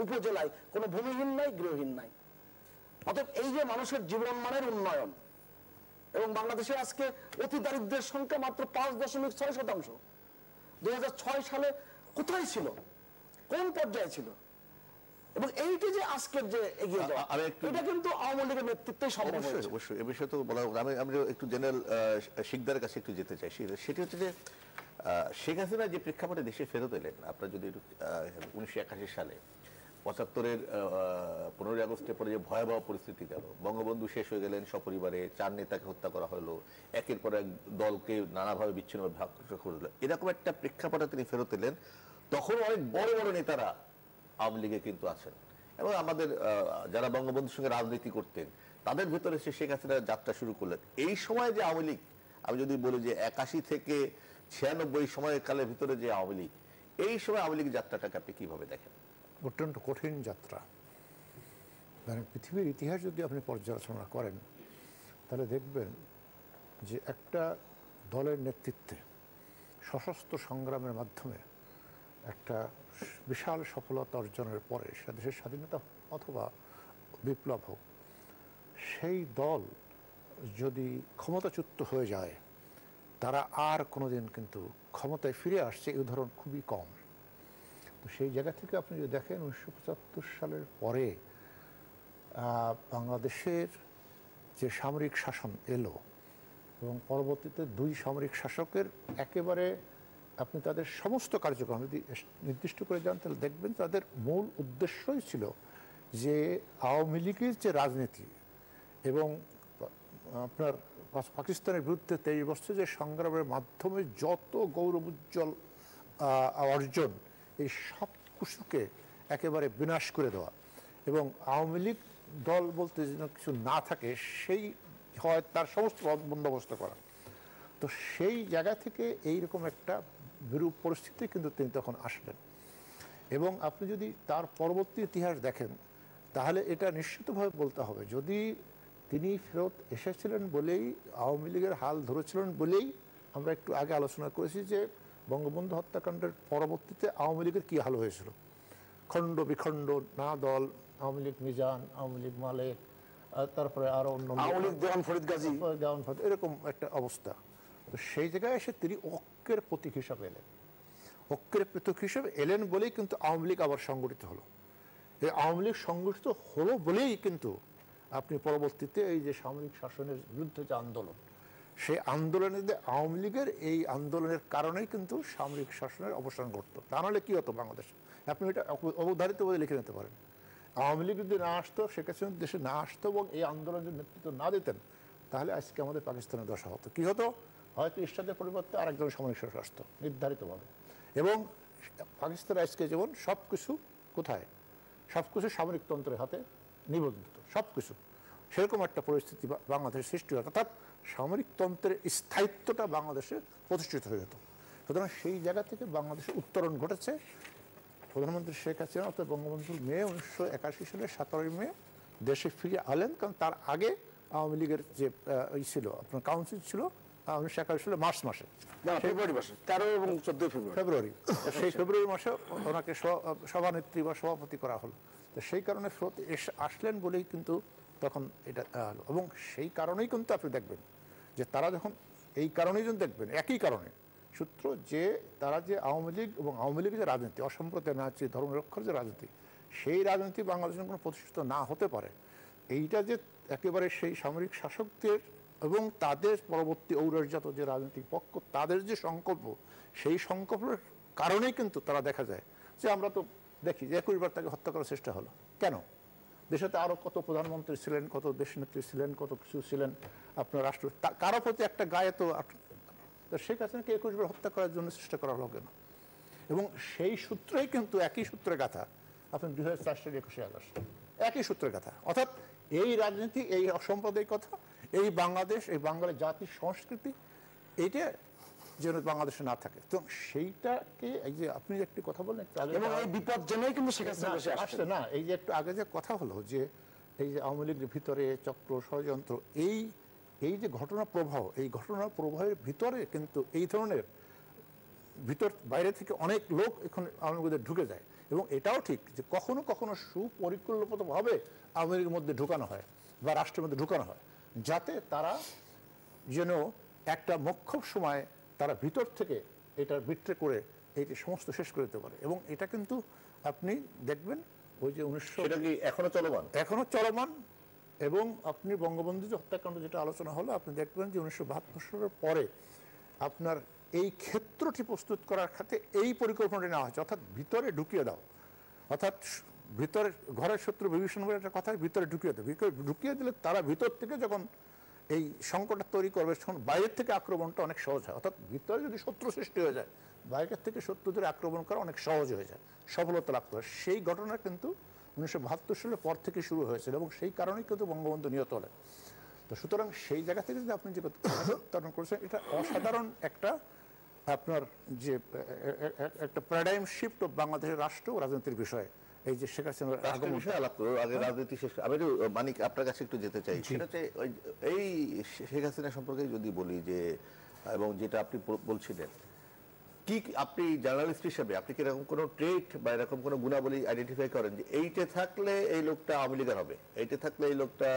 উপজেলায় কোনো ভূমিহীন নাই, গৃহহীন নাই। অর্থাৎ এই যে মানুষের জীবন মানের উন্নয়ন, এবং বাংলাদেশে আজকে অতি দারিদ্র্যের সংখ্যা মাত্র 5.6%। 2006 সালে কোথায় ছিল, কোন পর্যায়ে ছিল, এবং এইটা যে আজকের যে এগিয়ে যাওয়া, এটা কিন্তু আওয়ামী লীগের নেতৃত্বেই সম্ভব হয়েছে। অবশ্যই এ বিষয়ে তো বলা, আমি একটু জেনারেল শিকদারের কাছে একটু যেতে চাই। সেটি হচ্ছে যে শেখ হাসিনা যে প্রেক্ষাপটে দেশে ফেরত এলেন, আপনার যদি 1981 সালে 75-এর 15ই আগস্টের পরে যে ভয়াবহ পরিস্থিতি গেল, বঙ্গবন্ধু শেষ হয়ে গেলেন সপরিবারে, 4 নেতাকে হত্যা করা হলো, একের পর এক দলকে নানাভাবে বিচ্ছিন্নভাবে ভাগ করে দিল, এরকম একটা প্রেক্ষাপটে তিনি ফেরত এলেন। তখন অনেক বড় বড় নেতারা আওয়ামী লীগে কিন্তু আছেন, এবং আমাদের যারা বঙ্গবন্ধুর সঙ্গে রাজনীতি করতেন তাদের ভেতরে সে শেখ হাসিনা যাত্রা শুরু করলেন। এই সময় যে আওয়ামী লীগ, আমি যদি বলি যে 81 থেকে 96 সময়কালের ভিতরে যে আওয়ামী লীগ, এই সময় আওয়ামী লীগ যাত্রাটাকে আপনি কিভাবে দেখেন? অত্যন্ত কঠিন যাত্রা। মানে পৃথিবীর ইতিহাস যদি আপনি পর্যালোচনা করেন তাহলে দেখবেন যে একটা দলের নেতৃত্বে সশস্ত্র সংগ্রামের মাধ্যমে একটা বিশাল সফলতা অর্জনের পরে সেটা দেশের স্বাধীনতা অথবা বিপ্লব হোক, সেই দল যদি ক্ষমতাচ্যুত হয়ে যায় তারা আর কোনোদিন কিন্তু ক্ষমতায় ফিরে আসছে এই উদাহরণ খুবই কম। তো সেই জায়গা থেকে আপনি যদি দেখেন 1975 সালের পরে বাংলাদেশের যে সামরিক শাসন এলো এবং পরবর্তীতে 2 সামরিক শাসকের একেবারে আপনি তাদের সমস্ত কার্যক্রম যদি নির্দিষ্ট করে যান তাহলে দেখবেন তাদের মূল উদ্দেশ্যই ছিল যে আওয়ামী লীগের যে রাজনীতি এবং আপনার পাকিস্তানের বিরুদ্ধে 23 বছর যে সংগ্রামের মাধ্যমে যত গৌরবোজ্জ্বল অর্জন, এই সব কিছুকে একেবারে বিনাশ করে দেওয়া এবং আওয়ামী লীগ দল বলতে যেন কিছু না থাকে সেই হয় তার সমস্ত বন্দোবস্ত করা। তো সেই জায়গা থেকে এইরকম একটা বিরূপ পরিস্থিতি কিন্তু তিনি তখন আসলেন। এবং আপনি যদি তার পরবর্তী ইতিহাস দেখেন তাহলে এটা নিশ্চিতভাবে বলতে হবে যদি তিনি ফেরত এসেছিলেন বলেই, আওয়ামী লীগের হাল ধরেছিলেন বলেই আমরা একটু আগে আলোচনা করেছি যে বঙ্গবন্ধু হত্যাকাণ্ডের পরবর্তীতে আওয়ামী লীগের কী হাল হয়েছিল, খণ্ড বিখণ্ড, না দল, আওয়ামী লীগ মিজান, আওয়ামী লীগ মালেক, তারপরে আরও অন্য দেওয়ান ফরিদ গাজী, এরকম একটা অবস্থা। তো সেই জায়গায় এসে তিনি ঐক্যের প্রতীক হিসাবে এলেন। ঐক্যের প্রতীক হিসাবে এলেন বলেই কিন্তু আওয়ামী লীগ আবার সংগঠিত হলো। এই আওয়ামী লীগ সংগঠিত হলো বলেই কিন্তু আপনি পরবর্তীতে এই যে সামরিক শাসনের বিরুদ্ধে যে আন্দোলন, সেই আন্দোলনে আওয়ামী লীগের এই আন্দোলনের কারণেই কিন্তু সামরিক শাসনের অবসান ঘটতো। তা নাহলে কী হতো বাংলাদেশে, আপনি এটা অবধারিত বলে লিখে নিতে পারেন। আওয়ামী লীগ যদি না আসতো, শেখ হাসিনা দেশে না আসতো এবং এই আন্দোলনের নেতৃত্ব না দিতেন তাহলে আজকে আমাদের পাকিস্তানের দশা হতো। কী হতো, হয়তো ইরশাদের পরিবর্তে আরেকজন সামরিক শাসক আসতো নির্ধারিতভাবে, এবং পাকিস্তান আজকে যেমন সব কিছু কোথায়, সব কিছু সামরিকতন্ত্রের হাতে নিবন্ধিত, সব কিছু সেরকম একটা পরিস্থিতি বাংলাদেশের সৃষ্টি হয়, অর্থাৎ সামরিকতন্ত্রের স্থায়িত্বটা বাংলাদেশে প্রতিষ্ঠিত হয়ে যেত। সুতরাং সেই জায়গা থেকে বাংলাদেশের উত্তরণ ঘটেছে। প্রধানমন্ত্রী শেখ হাসিনা অর্থাৎ বঙ্গবন্ধুর মেয়ে 1981 সালের 17 মে দেশে ফিরে আলেন, কারণ তার আগে আওয়ামী লীগের যে ছিল আপনার কাউন্সিল ছিল 1981 সালে মার্চ মাসে, ফেব্রুয়ারি মাসে 13 এবং 14 ফেব্রুয়ারি, সেই ফেব্রুয়ারি মাসে ওনাকে সভানেত্রী বা সভাপতি করা হলো। তো সেই কারণে ফেরত আসলেন বলেই কিন্তু তখন এটা হলো, এবং সেই কারণেই কিন্তু আপনি দেখবেন যে তারা যখন এই কারণেই যখন দেখবেন একই কারণে সূত্র যে তারা যে আওয়ামী লীগ এবং আওয়ামী লীগের যে রাজনীতি, অসম্প্রদায় না হচ্ছে ধর্মরক্ষার যে রাজনীতি, সেই রাজনীতি বাংলাদেশের কোনো প্রতিষ্ঠিত না হতে পারে, এইটা যে একেবারে সেই সামরিক শাসকদের এবং তাদের পরবর্তী ঔরজাত যে রাজনৈতিক পক্ষ তাদের যে সংকল্প, সেই সংকল্পের কারণেই কিন্তু তারা দেখা যায় যে আমরা তো দেখি যে 21 বার তাকে হত্যা করার চেষ্টা হলো। কেন? দেশেতে আরও কত প্রধানমন্ত্রী ছিলেন, কত দেশনেত্রী ছিলেন, কত কিছু ছিলেন আপনার রাষ্ট্র, কারো প্রতি একটা গায়ে তো শেখ হাসিনাকে 21 বার হত্যা করার জন্য চেষ্টা করা হলো কেন? এবং সেই সূত্রেই কিন্তু একই সূত্রের গাথা আপনি 2004 সালের 21শে আগস্ট, একই সূত্রের গাথা। অর্থাৎ এই রাজনীতি, এই অসাম্প্রদায়িকতা, এই বাংলাদেশ, এই বাঙালি জাতির সংস্কৃতি, এইটা যেন বাংলাদেশে না থাকে। তো সেইটাকে এই যে আপনি একটি কথা বললেন একটু আগে, এবং এই বিপদ জেনেই কিন্তু শেখ হাসিনা আসছে না, এই যে একটু আগে যে কথা হলো যে এই যে আওয়ামী লীগের ভিতরে চক্র ষড়যন্ত্র, এই যে ঘটনা প্রবাহ, এই ঘটনা প্রবাহের ভিতরে কিন্তু এই ধরনের ভিতর বাইরে থেকে অনেক লোক এখন আওয়ামী লীগের মধ্যে ঢুকে যায়, এবং এটাও ঠিক যে কখনো কখনো সুপরিকল্পিতভাবে আওয়ামী লীগের মধ্যে ঢুকানো হয় বা রাষ্ট্রের মধ্যে ঢুকানো হয়, যাতে তারা যেন একটা মোক্ষম সময় তারা ভিতর থেকে এটার বিট্রে করে এইটি সমস্ত শেষ করে দিতে পারে। এবং এটা কিন্তু আপনি দেখবেন ওই যে 1900 সেটা কি এখনো চলমান? এখনো চলমান। এবং আপনি বঙ্গবন্ধু যে হত্যাকাণ্ড যেটা আলোচনা হলো, আপনি দেখবেন যে 1972 সালের পরে আপনার এই ক্ষেত্রটি প্রস্তুত করার খাতে এই পরিকল্পনাটি নেওয়া হয়েছে, অর্থাৎ ভিতরে ঢুকিয়ে দাও, অর্থাৎ ভিতরে ঘরের শত্রু বিভীষণ বলে একটা কথা, ভিতরে ঢুকিয়ে দাও। ঢুকিয়ে দিলে তারা ভিতর থেকে যখন এই সংকটটা তৈরি করবে, তখন বাইরের থেকে আক্রমণটা অনেক সহজ হয়। অর্থাৎ ভিতরে যদি শত্রু সৃষ্টি হয়ে যায়, বাইরের থেকে শত্রুদের আক্রমণ করা অনেক সহজ হয়ে যায়, সফলতা লাভ করে। সেই ঘটনা কিন্তু 1972 সালের পর থেকে শুরু হয়েছিল, এবং সেই কারণেই কিন্তু বঙ্গবন্ধু নিহত হলেন। তো সুতরাং সেই জায়গা থেকে যদি আপনি যে উত্তরণ করেছেন, এটা অসাধারণ একটা আপনার যে একটা প্যারাডাইম শিফট অফ বাংলাদেশের রাষ্ট্র ও রাজনীতির বিষয়ে। এই যে শেখ হাসিনার রাষ্ট্রের বিষয়ে আলাপ করব, আগে রাজনীতি শেষ। আমি একটু মানিক আপনার কাছে একটু যেতে চাই। সেটা হচ্ছে এই শেখ হাসিনা সম্পর্কে যদি বলি যে, এবং যেটা আপনি বলছিলেন, কি আপনি জার্নালিস্ট হিসেবে আপনি কি এরকম কোনো ট্রেট বা এরকম কোনো গুণাবলী আইডেন্টিফাই করেন যে এইটা থাকলে এই লোকটা আওয়ামী লীগের হবে, এইটা থাকলে এই লোকটা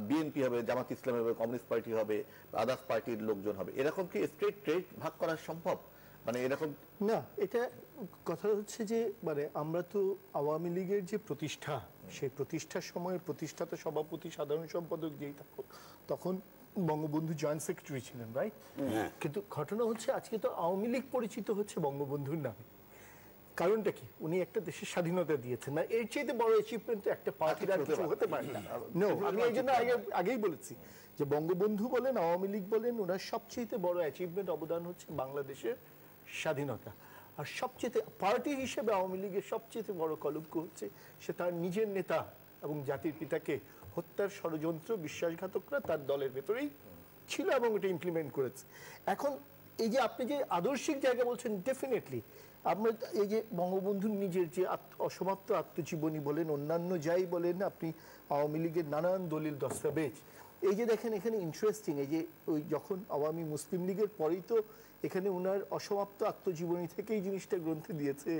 বিএনপি হবে, জামাত ইসলাম হবে, কমিউনিস্ট পার্টি হবে, আদার্স পার্টির লোকজন হবে? এরকম কি স্ট্রেট ট্রেট ভাগ করা সম্ভব? মানে এরকম না, এটা কথা হচ্ছে যে মানে আমরা তো আওয়ামী লীগের যে প্রতিষ্ঠা, সেই প্রতিষ্ঠার সময় প্রতিষ্ঠাতা সভাপতি সাধারণ সম্পাদক যেই থাকুক, তখন বঙ্গবন্ধু জয়েন্ট সেক্রেটারি ছিলেন, রাইট? কিন্তু ঘটনা হচ্ছে আজকে তো আওয়ামী লীগ পরিচিত হচ্ছে বঙ্গবন্ধুর নামে। কারণটা কি? উনি একটা দেশের স্বাধীনতা দিয়েছেন, না এর চাইতে বড় অ্যাচিভমেন্ট একটা পার্টির আর কিছু হতে পারে না। নো, আমি এই জন্য আগেই বলেছি যে বঙ্গবন্ধু বলেন, আওয়ামী লীগ বলেন, ওনার সবচেয়ে বড় অ্যাচিভমেন্ট অবদান হচ্ছে বাংলাদেশের স্বাধীনতা। আর সবচেয়ে পার্টি হিসেবে আওয়ামী লীগের সবচেয়ে বড় কলঙ্ক হচ্ছে সে তার নিজের নেতা এবং জাতির পিতাকে হত্যার ষড়যন্ত্র বিশ্বাসঘাতকরা তার দলের ভেতরেই ছিল এবং এটা ইমপ্লিমেন্ট করেছে। এখন এই যে আপনি যে আদর্শিক জায়গা বলছেন, ডেফিনেটলি আমরা এই যে বঙ্গবন্ধুর নিজের যে অসমাপ্ত আত্মজীবনী বলেন, অন্যান্য যাই বলেন, আপনি আওয়ামী লীগের নানান দলিল দস্তাবেজ, এই যে দেখেন এখানে ইন্টারেস্টিং, এই যে ওই যখন আওয়ামী মুসলিম লীগের পরেই তো এখানে ওনার অসমাপ্ত আত্মজীবনী থেকেই জিনিসটা গ্রন্থে দিয়েছে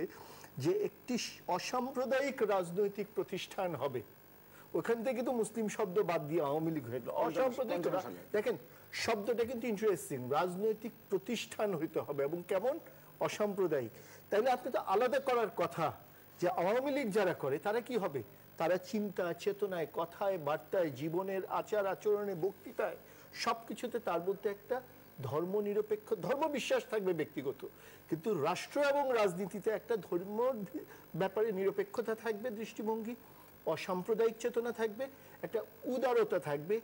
যে একটি অসাম্প্রদায়িক রাজনৈতিক প্রতিষ্ঠান হবে। ওখান থেকে তো মুসলিম শব্দ বাদ দিয়ে আওয়ামী লীগ হয়ে গেল। অসাম্প্রদায়িক, দেখেন শব্দটা কিন্তু ইন্টারেস্টিং, রাজনৈতিক প্রতিষ্ঠান হইতে হবে এবং কেমন অসাম্প্রদায়িক। তাইলে আপনি তো আলাদা করার কথা যে আওয়ামী লীগ যারা করে তারা কি হবে, তারা চিন্তা চেতনায়, কথায়, বার্তায়, জীবনের আচার আচরণে, বক্তৃতায়, সবকিছুতে তার মধ্যে একটা ধর্ম নিরপেক্ষ ধর্ম বিশ্বাস থাকবে ব্যক্তিগত, কিন্তু রাষ্ট্র এবং রাজনীতিতে একটা ধর্ম ব্যাপারে নিরপেক্ষতা থাকবে, দৃষ্টিভঙ্গি, অসাম্প্রদায়িক চেতনা থাকবে, একটা উদারতা থাকবে,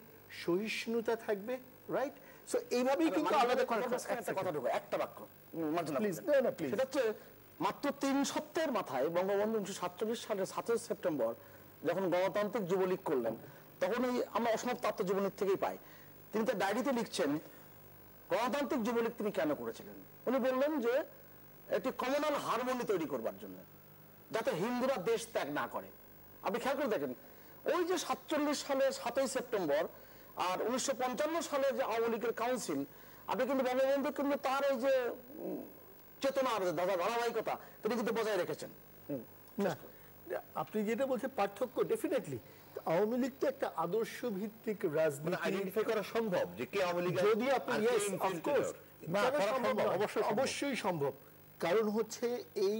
সহিষ্ণুতা থাকবে, রাইট? সো এইভাবেই কিন্তু আলাদা করার একটা বাক্য প্লিজ, না প্লিজ, সেটা হচ্ছে মাত্র 3 সপ্তাহের মাথায় বঙ্গবন্ধু 1947 সালের 7 সেপ্টেম্বর যখন গণতান্ত্রিক যুবলীগ করলেন, তখন ওই আমরা অসমাপ্ত আত্মজীবনীর থেকেই পাই, তিনি তার ডায়েরিতে লিখছেন গণতান্ত্রিক যুবলীগ তিনি কেন করেছিলেন। উনি বললেন যে একটি কমিউনাল হারমোনি তৈরি করবার জন্য, যাতে হিন্দুরা দেশ ত্যাগ না করে। আপনি খেয়াল করে দেখেন, ওই যে 47 সালের 7 সেপ্টেম্বর আর 1955 সালের যে আওয়ামী লীগের কাউন্সিল, আপনি কিন্তু বঙ্গবন্ধু কিন্তু তার এই যে চেতনা আর ধারাবাহিকতা তিনি কিন্তু বজায় রেখেছেন। না, আপনি যেটা বলছেন পার্থক্য, ডেফিনেটলি আওয়ামী লীগ তো একটা আদর্শ ভিত্তিক রাজনীতি আইডেন্টিফাই করা সম্ভব যে কে আওয়ামী লীগ, যদি আপনি অবশ্যই সম্ভব। কারণ হচ্ছে এই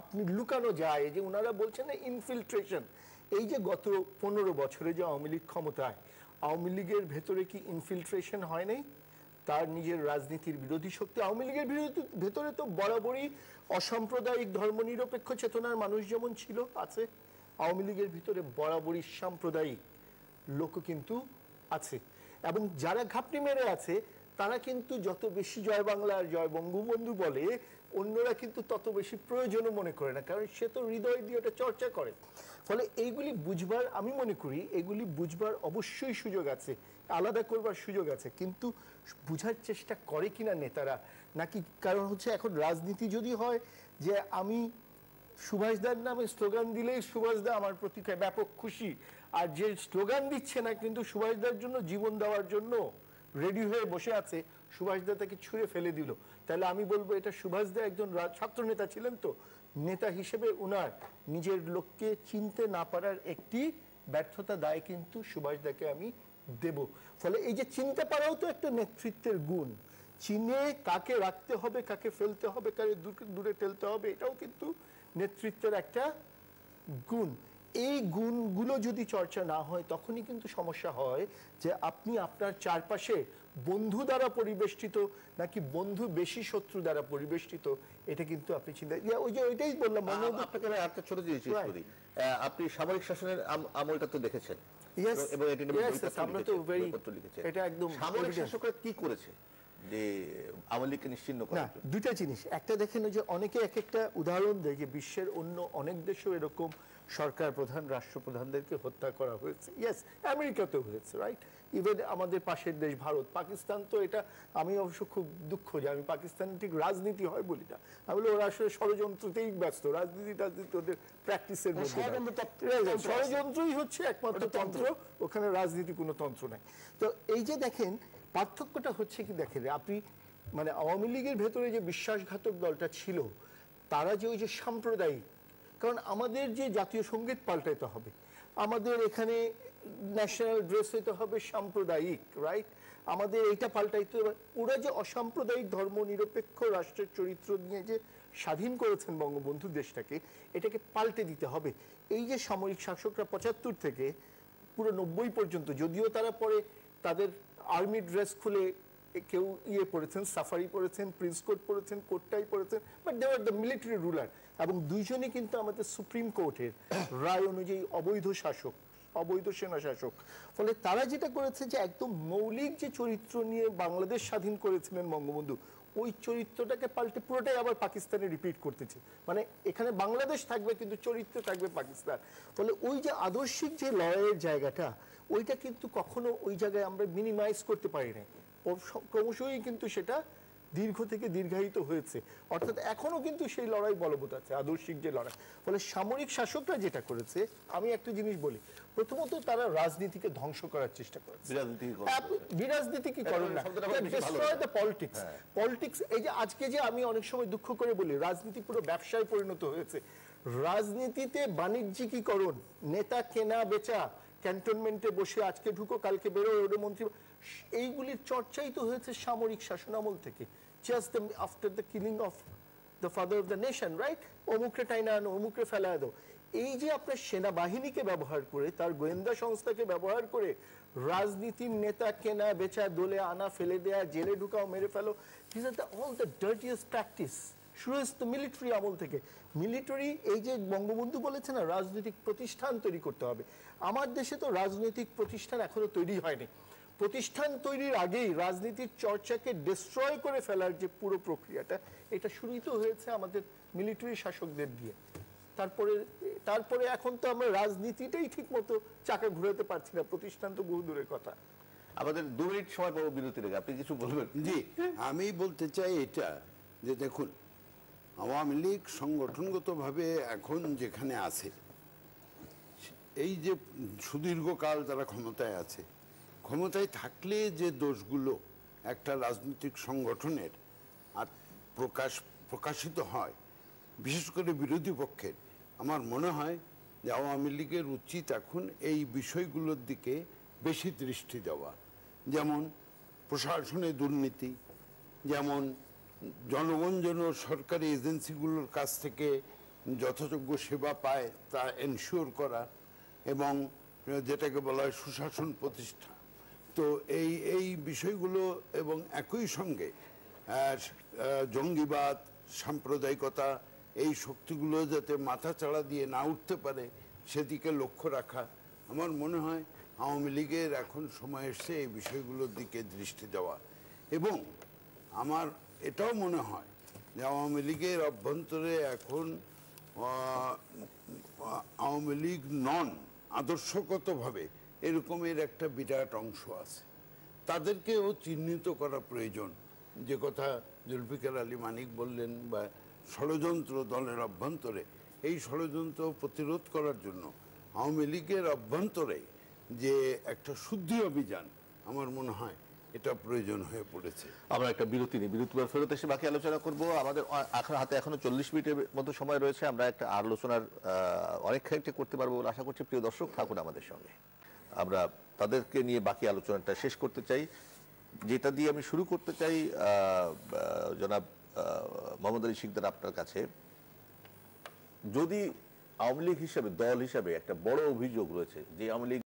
আপনি লুকানো যায় যে ওনারা বলছেন না ইনফিল্ট্রেশন, এই যে গত 15 বছরে যে আওয়ামী লীগ ক্ষমতায়, আওয়ামী লীগের ভেতরে কি ইনফিল্ট্রেশন হয় নাই? তার নিজের রাজনীতির বিরোধী শক্তি, আওয়ামী লীগের ভেতরে তো বরাবরই অসাম্প্রদায়িক ধর্মনিরপেক্ষ চেতনার মানুষ যেমন ছিল আছে, আওয়ামী লীগের ভিতরে বরাবরই সাম্প্রদায়িক লোক কিন্তু আছে। এবং যারা ঘাপটি মেরে আছে তারা কিন্তু যত বেশি জয় বাংলা আর জয় বঙ্গবন্ধু বলে, অন্যরা কিন্তু তত বেশি প্রয়োজনও মনে করে না, কারণ সে তো হৃদয় দিয়ে ওটা চর্চা করে। ফলে এইগুলি বুঝবার, আমি মনে করি এগুলি বুঝবার অবশ্যই সুযোগ আছে, আলাদা করবার সুযোগ আছে, কিন্তু বুঝার চেষ্টা করে কিনা নেতারা নাকি। কারণ হচ্ছে এখন রাজনীতি যদি হয় যে আমি সুভাষদার নামে স্লোগান দিলেই সুভাষদা আমার প্রতি ব্যাপক খুশি, আর যে স্লোগান দিচ্ছে না কিন্তু সুভাষদার জন্য জীবন দেওয়ার জন্য রেডি হয়ে বসে আছে, সুভাষদা তাকে ছুঁড়ে ফেলে দিল, তাহলে আমি বলবো এটা সুভাষ দা একজন ছাত্র নেতা ছিলেন, তো নেতা হিসেবে উনার নিজের লোককে চিনতে না পারার একটি ব্যর্থতা দায় কিন্তু সুভাষ দাকে আমি দেব। ফলে এই যে চিনতে পারাও তো একটা নেতৃত্বের গুণ, চিনে কাকে রাখতে হবে, কাকে ফেলতে হবে, কাকে দূরে ঠেলতে হবে, এটাও কিন্তু নেতৃত্বের একটা গুণ। এই গুণগুলো যদি চর্চা না হয় তখনই কিন্তু সমস্যা হয় যে আপনি আপনার চারপাশে বন্ধু দ্বারা পরিবেষ্টিত নাকি বন্ধু বেশি শত্রু দ্বারা পরিবেষ্টিত, এটা কিন্তু আপনি চিন্তা, ওই যে ওইটাই বললাম। আপনাকে আমি একটা ছোট জিনিস জিজ্ঞেস করি, আপনি সামরিক শাসনের আমলটা তো দেখেছেন এবং আমরা তো এটা একদম সামরিক শাসকরা কি করেছে যে আওয়ামী লীগকে নিশ্চিহ্ন করা? দুইটা জিনিস, একটা দেখেন যে অনেকে এক একটা উদাহরণ দেয় যে বিশ্বের অন্য অনেক দেশেও এরকম সরকার প্রধান রাষ্ট্রপ্রধানদেরকে হত্যা করা হয়েছে। ইয়েস, আমেরিকাতেও হয়েছে, রাইট? ইভেন আমাদের পাশের দেশ ভারত, পাকিস্তান তো এটা, আমি অবশ্য খুব দুঃখ যে আমি পাকিস্তানে ঠিক রাজনীতি হয় বলি না, আমি বলি ওরা আসলে ষড়যন্ত্রতেই ব্যস্ত, রাজনীতি ওদের প্র্যাকটিসের মধ্যে, ষড়যন্ত্রই হচ্ছে একমাত্র তন্ত্র, ওখানে রাজনীতি কোনো তন্ত্র নাই। তো এই যে দেখেন পার্থক্যটা হচ্ছে কি, দেখেন আপনি মানে আওয়ামী লীগের ভেতরে যে বিশ্বাসঘাতক দলটা ছিল তারা যে ওই যে সাম্প্রদায়িক, কারণ আমাদের যে জাতীয় সঙ্গীত পাল্টাইতে হবে, আমাদের এখানে ন্যাশনাল ড্রেস হইতে হবে সাম্প্রদায়িক, রাইট? আমাদের এইটা পাল্টাইতে হবে। ওরা যে অসাম্প্রদায়িক ধর্ম নিরপেক্ষ রাষ্ট্রের চরিত্র নিয়ে যে স্বাধীন করেছেন বঙ্গবন্ধু দেশটাকে, এটাকে পাল্টে দিতে হবে। এই যে সামরিক শাসকরা ৭৫ থেকে পুরো ৯০ পর্যন্ত, যদিও তারা পরে তাদের আর্মি ড্রেস খুলে কেউ পড়েছেন, সাফারি পড়েছেন, প্রিন্স কোট পড়েছেন, কোটটাই পড়েছেন, but they are the military ruler, এবং দুইজনই কিন্তু আমাদের সুপ্রিম কোর্টের রায় অনুযায়ী অবৈধ শাসক, অবৈধ সেনা শাসক। ফলে তারা যেটা করেছে যে একদম মৌলিক যে চরিত্র নিয়ে বাংলাদেশ স্বাধীন করেছিলেন বঙ্গবন্ধু, ওই চরিত্রটাকে পাল্টে পুরোটাই আবার পাকিস্তানে রিপিট করতেছে। মানে এখানে বাংলাদেশ থাকবে কিন্তু চরিত্র থাকবে পাকিস্তান। ফলে ওই যে আদর্শিক যে লড়াইয়ের জায়গাটা, ওইটা কিন্তু কখনো ওই জায়গায় আমরা মিনিমাইজ করতে পারি না, ক্রমশই কিন্তু সেটা দীর্ঘ থেকে দীর্ঘায়িত হয়েছে। অর্থাৎ এখনো কিন্তু সেই লড়াই বলবৎ আছে, আদর্শিক যে লড়াই। ফলে সামরিক শাসকরা যেটা করেছে, আমি একটা জিনিস বলি, প্রথমত তারা রাজনীতিকে ধ্বংস করার চেষ্টা করেছে। বিরাজনীতি কি করেন না, পলিটিক্স। পলিটিক্স এই যে আজকে যে আমি অনেক সময় দুঃখ করে বলি রাজনীতি পুরো ব্যবসায় পরিণত হয়েছে। রাজনীতিতে বাণিজ্যিকীকরণ, নেতা কেনা বেচা, ক্যান্টনমেন্টে বসে আজকে ঢুকো কালকে বেরো, ওরে মন্ত্রী, এইগুলির চর্চাই তো হয়েছে সামরিক শাসনামল থেকে। Just after the killing of the father of the nation, right? অমুকরে টাইনা আনো, অমুকরে ফেলা দো। এই যে আপনার সেনাবাহিনীকে ব্যবহার করে, তার গোয়েন্দা সংস্থাকে ব্যবহার করে রাজনীতির নেতা কেনা বেচা, দোলে আনা, ফেলে দেয়া, জেলে ঢুকাও, মেরে ফেলো, this are all the dirtiest practice. শুরু হয়েছে মিলিটারি আমল থেকে। মিলিটারি, এই যে বঙ্গবন্ধু বলেছে না রাজনৈতিক প্রতিষ্ঠান তৈরি করতে হবে, আমার দেশে তো রাজনৈতিক প্রতিষ্ঠান এখনো তৈরি হয়নি। প্রতিষ্ঠান তৈরির আগেই রাজনীতির চর্চাকে ডিস্ট্রয় করে ফেলার যে পুরো প্রক্রিয়াটা, এটা শুরুই তো হয়েছে আমাদের মিলিটারি শাসকদের দিয়ে। তারপরে এখন তো আমরা রাজনীতিটাই ঠিক মতো চাকা ঘুরাতে পারছি না, প্রতিষ্ঠান তো বহু দূরের কথা। আমাদের ২ মিনিট সময় পাবো বিরতি রেখে, আপনি কিছু বলবেন? জি, আমি বলতে চাই এটা যে দেখুন, আওয়ামী লীগ সংগঠনগতভাবে এখন যেখানে আছে, এই যে সুদীর্ঘকাল তারা ক্ষমতায় আছে, ক্ষমতায় থাকলে যে দোষগুলো একটা রাজনৈতিক সংগঠনের আর প্রকাশিত হয়, বিশেষ করে বিরোধী পক্ষের, আমার মনে হয় যে আওয়ামী লীগের উচিত এখন এই বিষয়গুলোর দিকে বেশি দৃষ্টি দেওয়া। যেমন প্রশাসনে দুর্নীতি, যেমন জনগণ যেন সরকারি এজেন্সিগুলোর কাছ থেকে যথাযোগ্য সেবা পায় তা এনশিওর করা, এবং যেটাকে বলা হয় সুশাসন প্রতিষ্ঠা। তো এই বিষয়গুলো, এবং একই সঙ্গে জঙ্গিবাদ, সাম্প্রদায়িকতা, এই শক্তিগুলো যাতে মাথা চাড়া দিয়ে না উঠতে পারে সেদিকে লক্ষ্য রাখা। আমার মনে হয় আওয়ামী লীগের এখন সময় এসছে এই বিষয়গুলোর দিকে দৃষ্টি দেওয়া। এবং আমার এটাও মনে হয় যে আওয়ামী লীগের অভ্যন্তরে এখন আওয়ামী লীগ নন, আদর্শগতভাবে এরকমের একটা বিরাট অংশ আছে, তাদেরকেও চিহ্নিত করা প্রয়োজন। যে কথা জুলফিকার আলী মানিক বললেন, বা ষড়যন্ত্র দলের অভ্যন্তরে, এই ষড়যন্ত্র প্রতিরোধ করার জন্য আওয়ামী লীগের অভ্যন্তরে যে একটা শুদ্ধি অভিযান, আমার মনে হয় এটা প্রয়োজন হয়ে পড়েছে। আমরা একটা বিরতি নিই, বিরতি পর ফেরত এসে বাকি আলোচনা করব। আমাদের হাতে এখনো 40 মিনিটের মতো সময় রয়েছে, আমরা একটা আলোচনার অনেক খানিকটা করতে পারবো বলে আশা করছি। প্রিয় দর্শক, থাকুন আমাদের সঙ্গে। আমরা তাদেরকে নিয়ে বাকি আলোচনাটা শেষ করতে চাই, যেটা দিয়ে আমি শুরু করতে চাই। জনাব মোহাম্মদ আলী শিকদার, আপনার কাছে যদি আওয়ামী লীগ হিসেবে, দল হিসেবে একটা বড় অভিযোগ রয়েছে যে আওয়ামী লীগ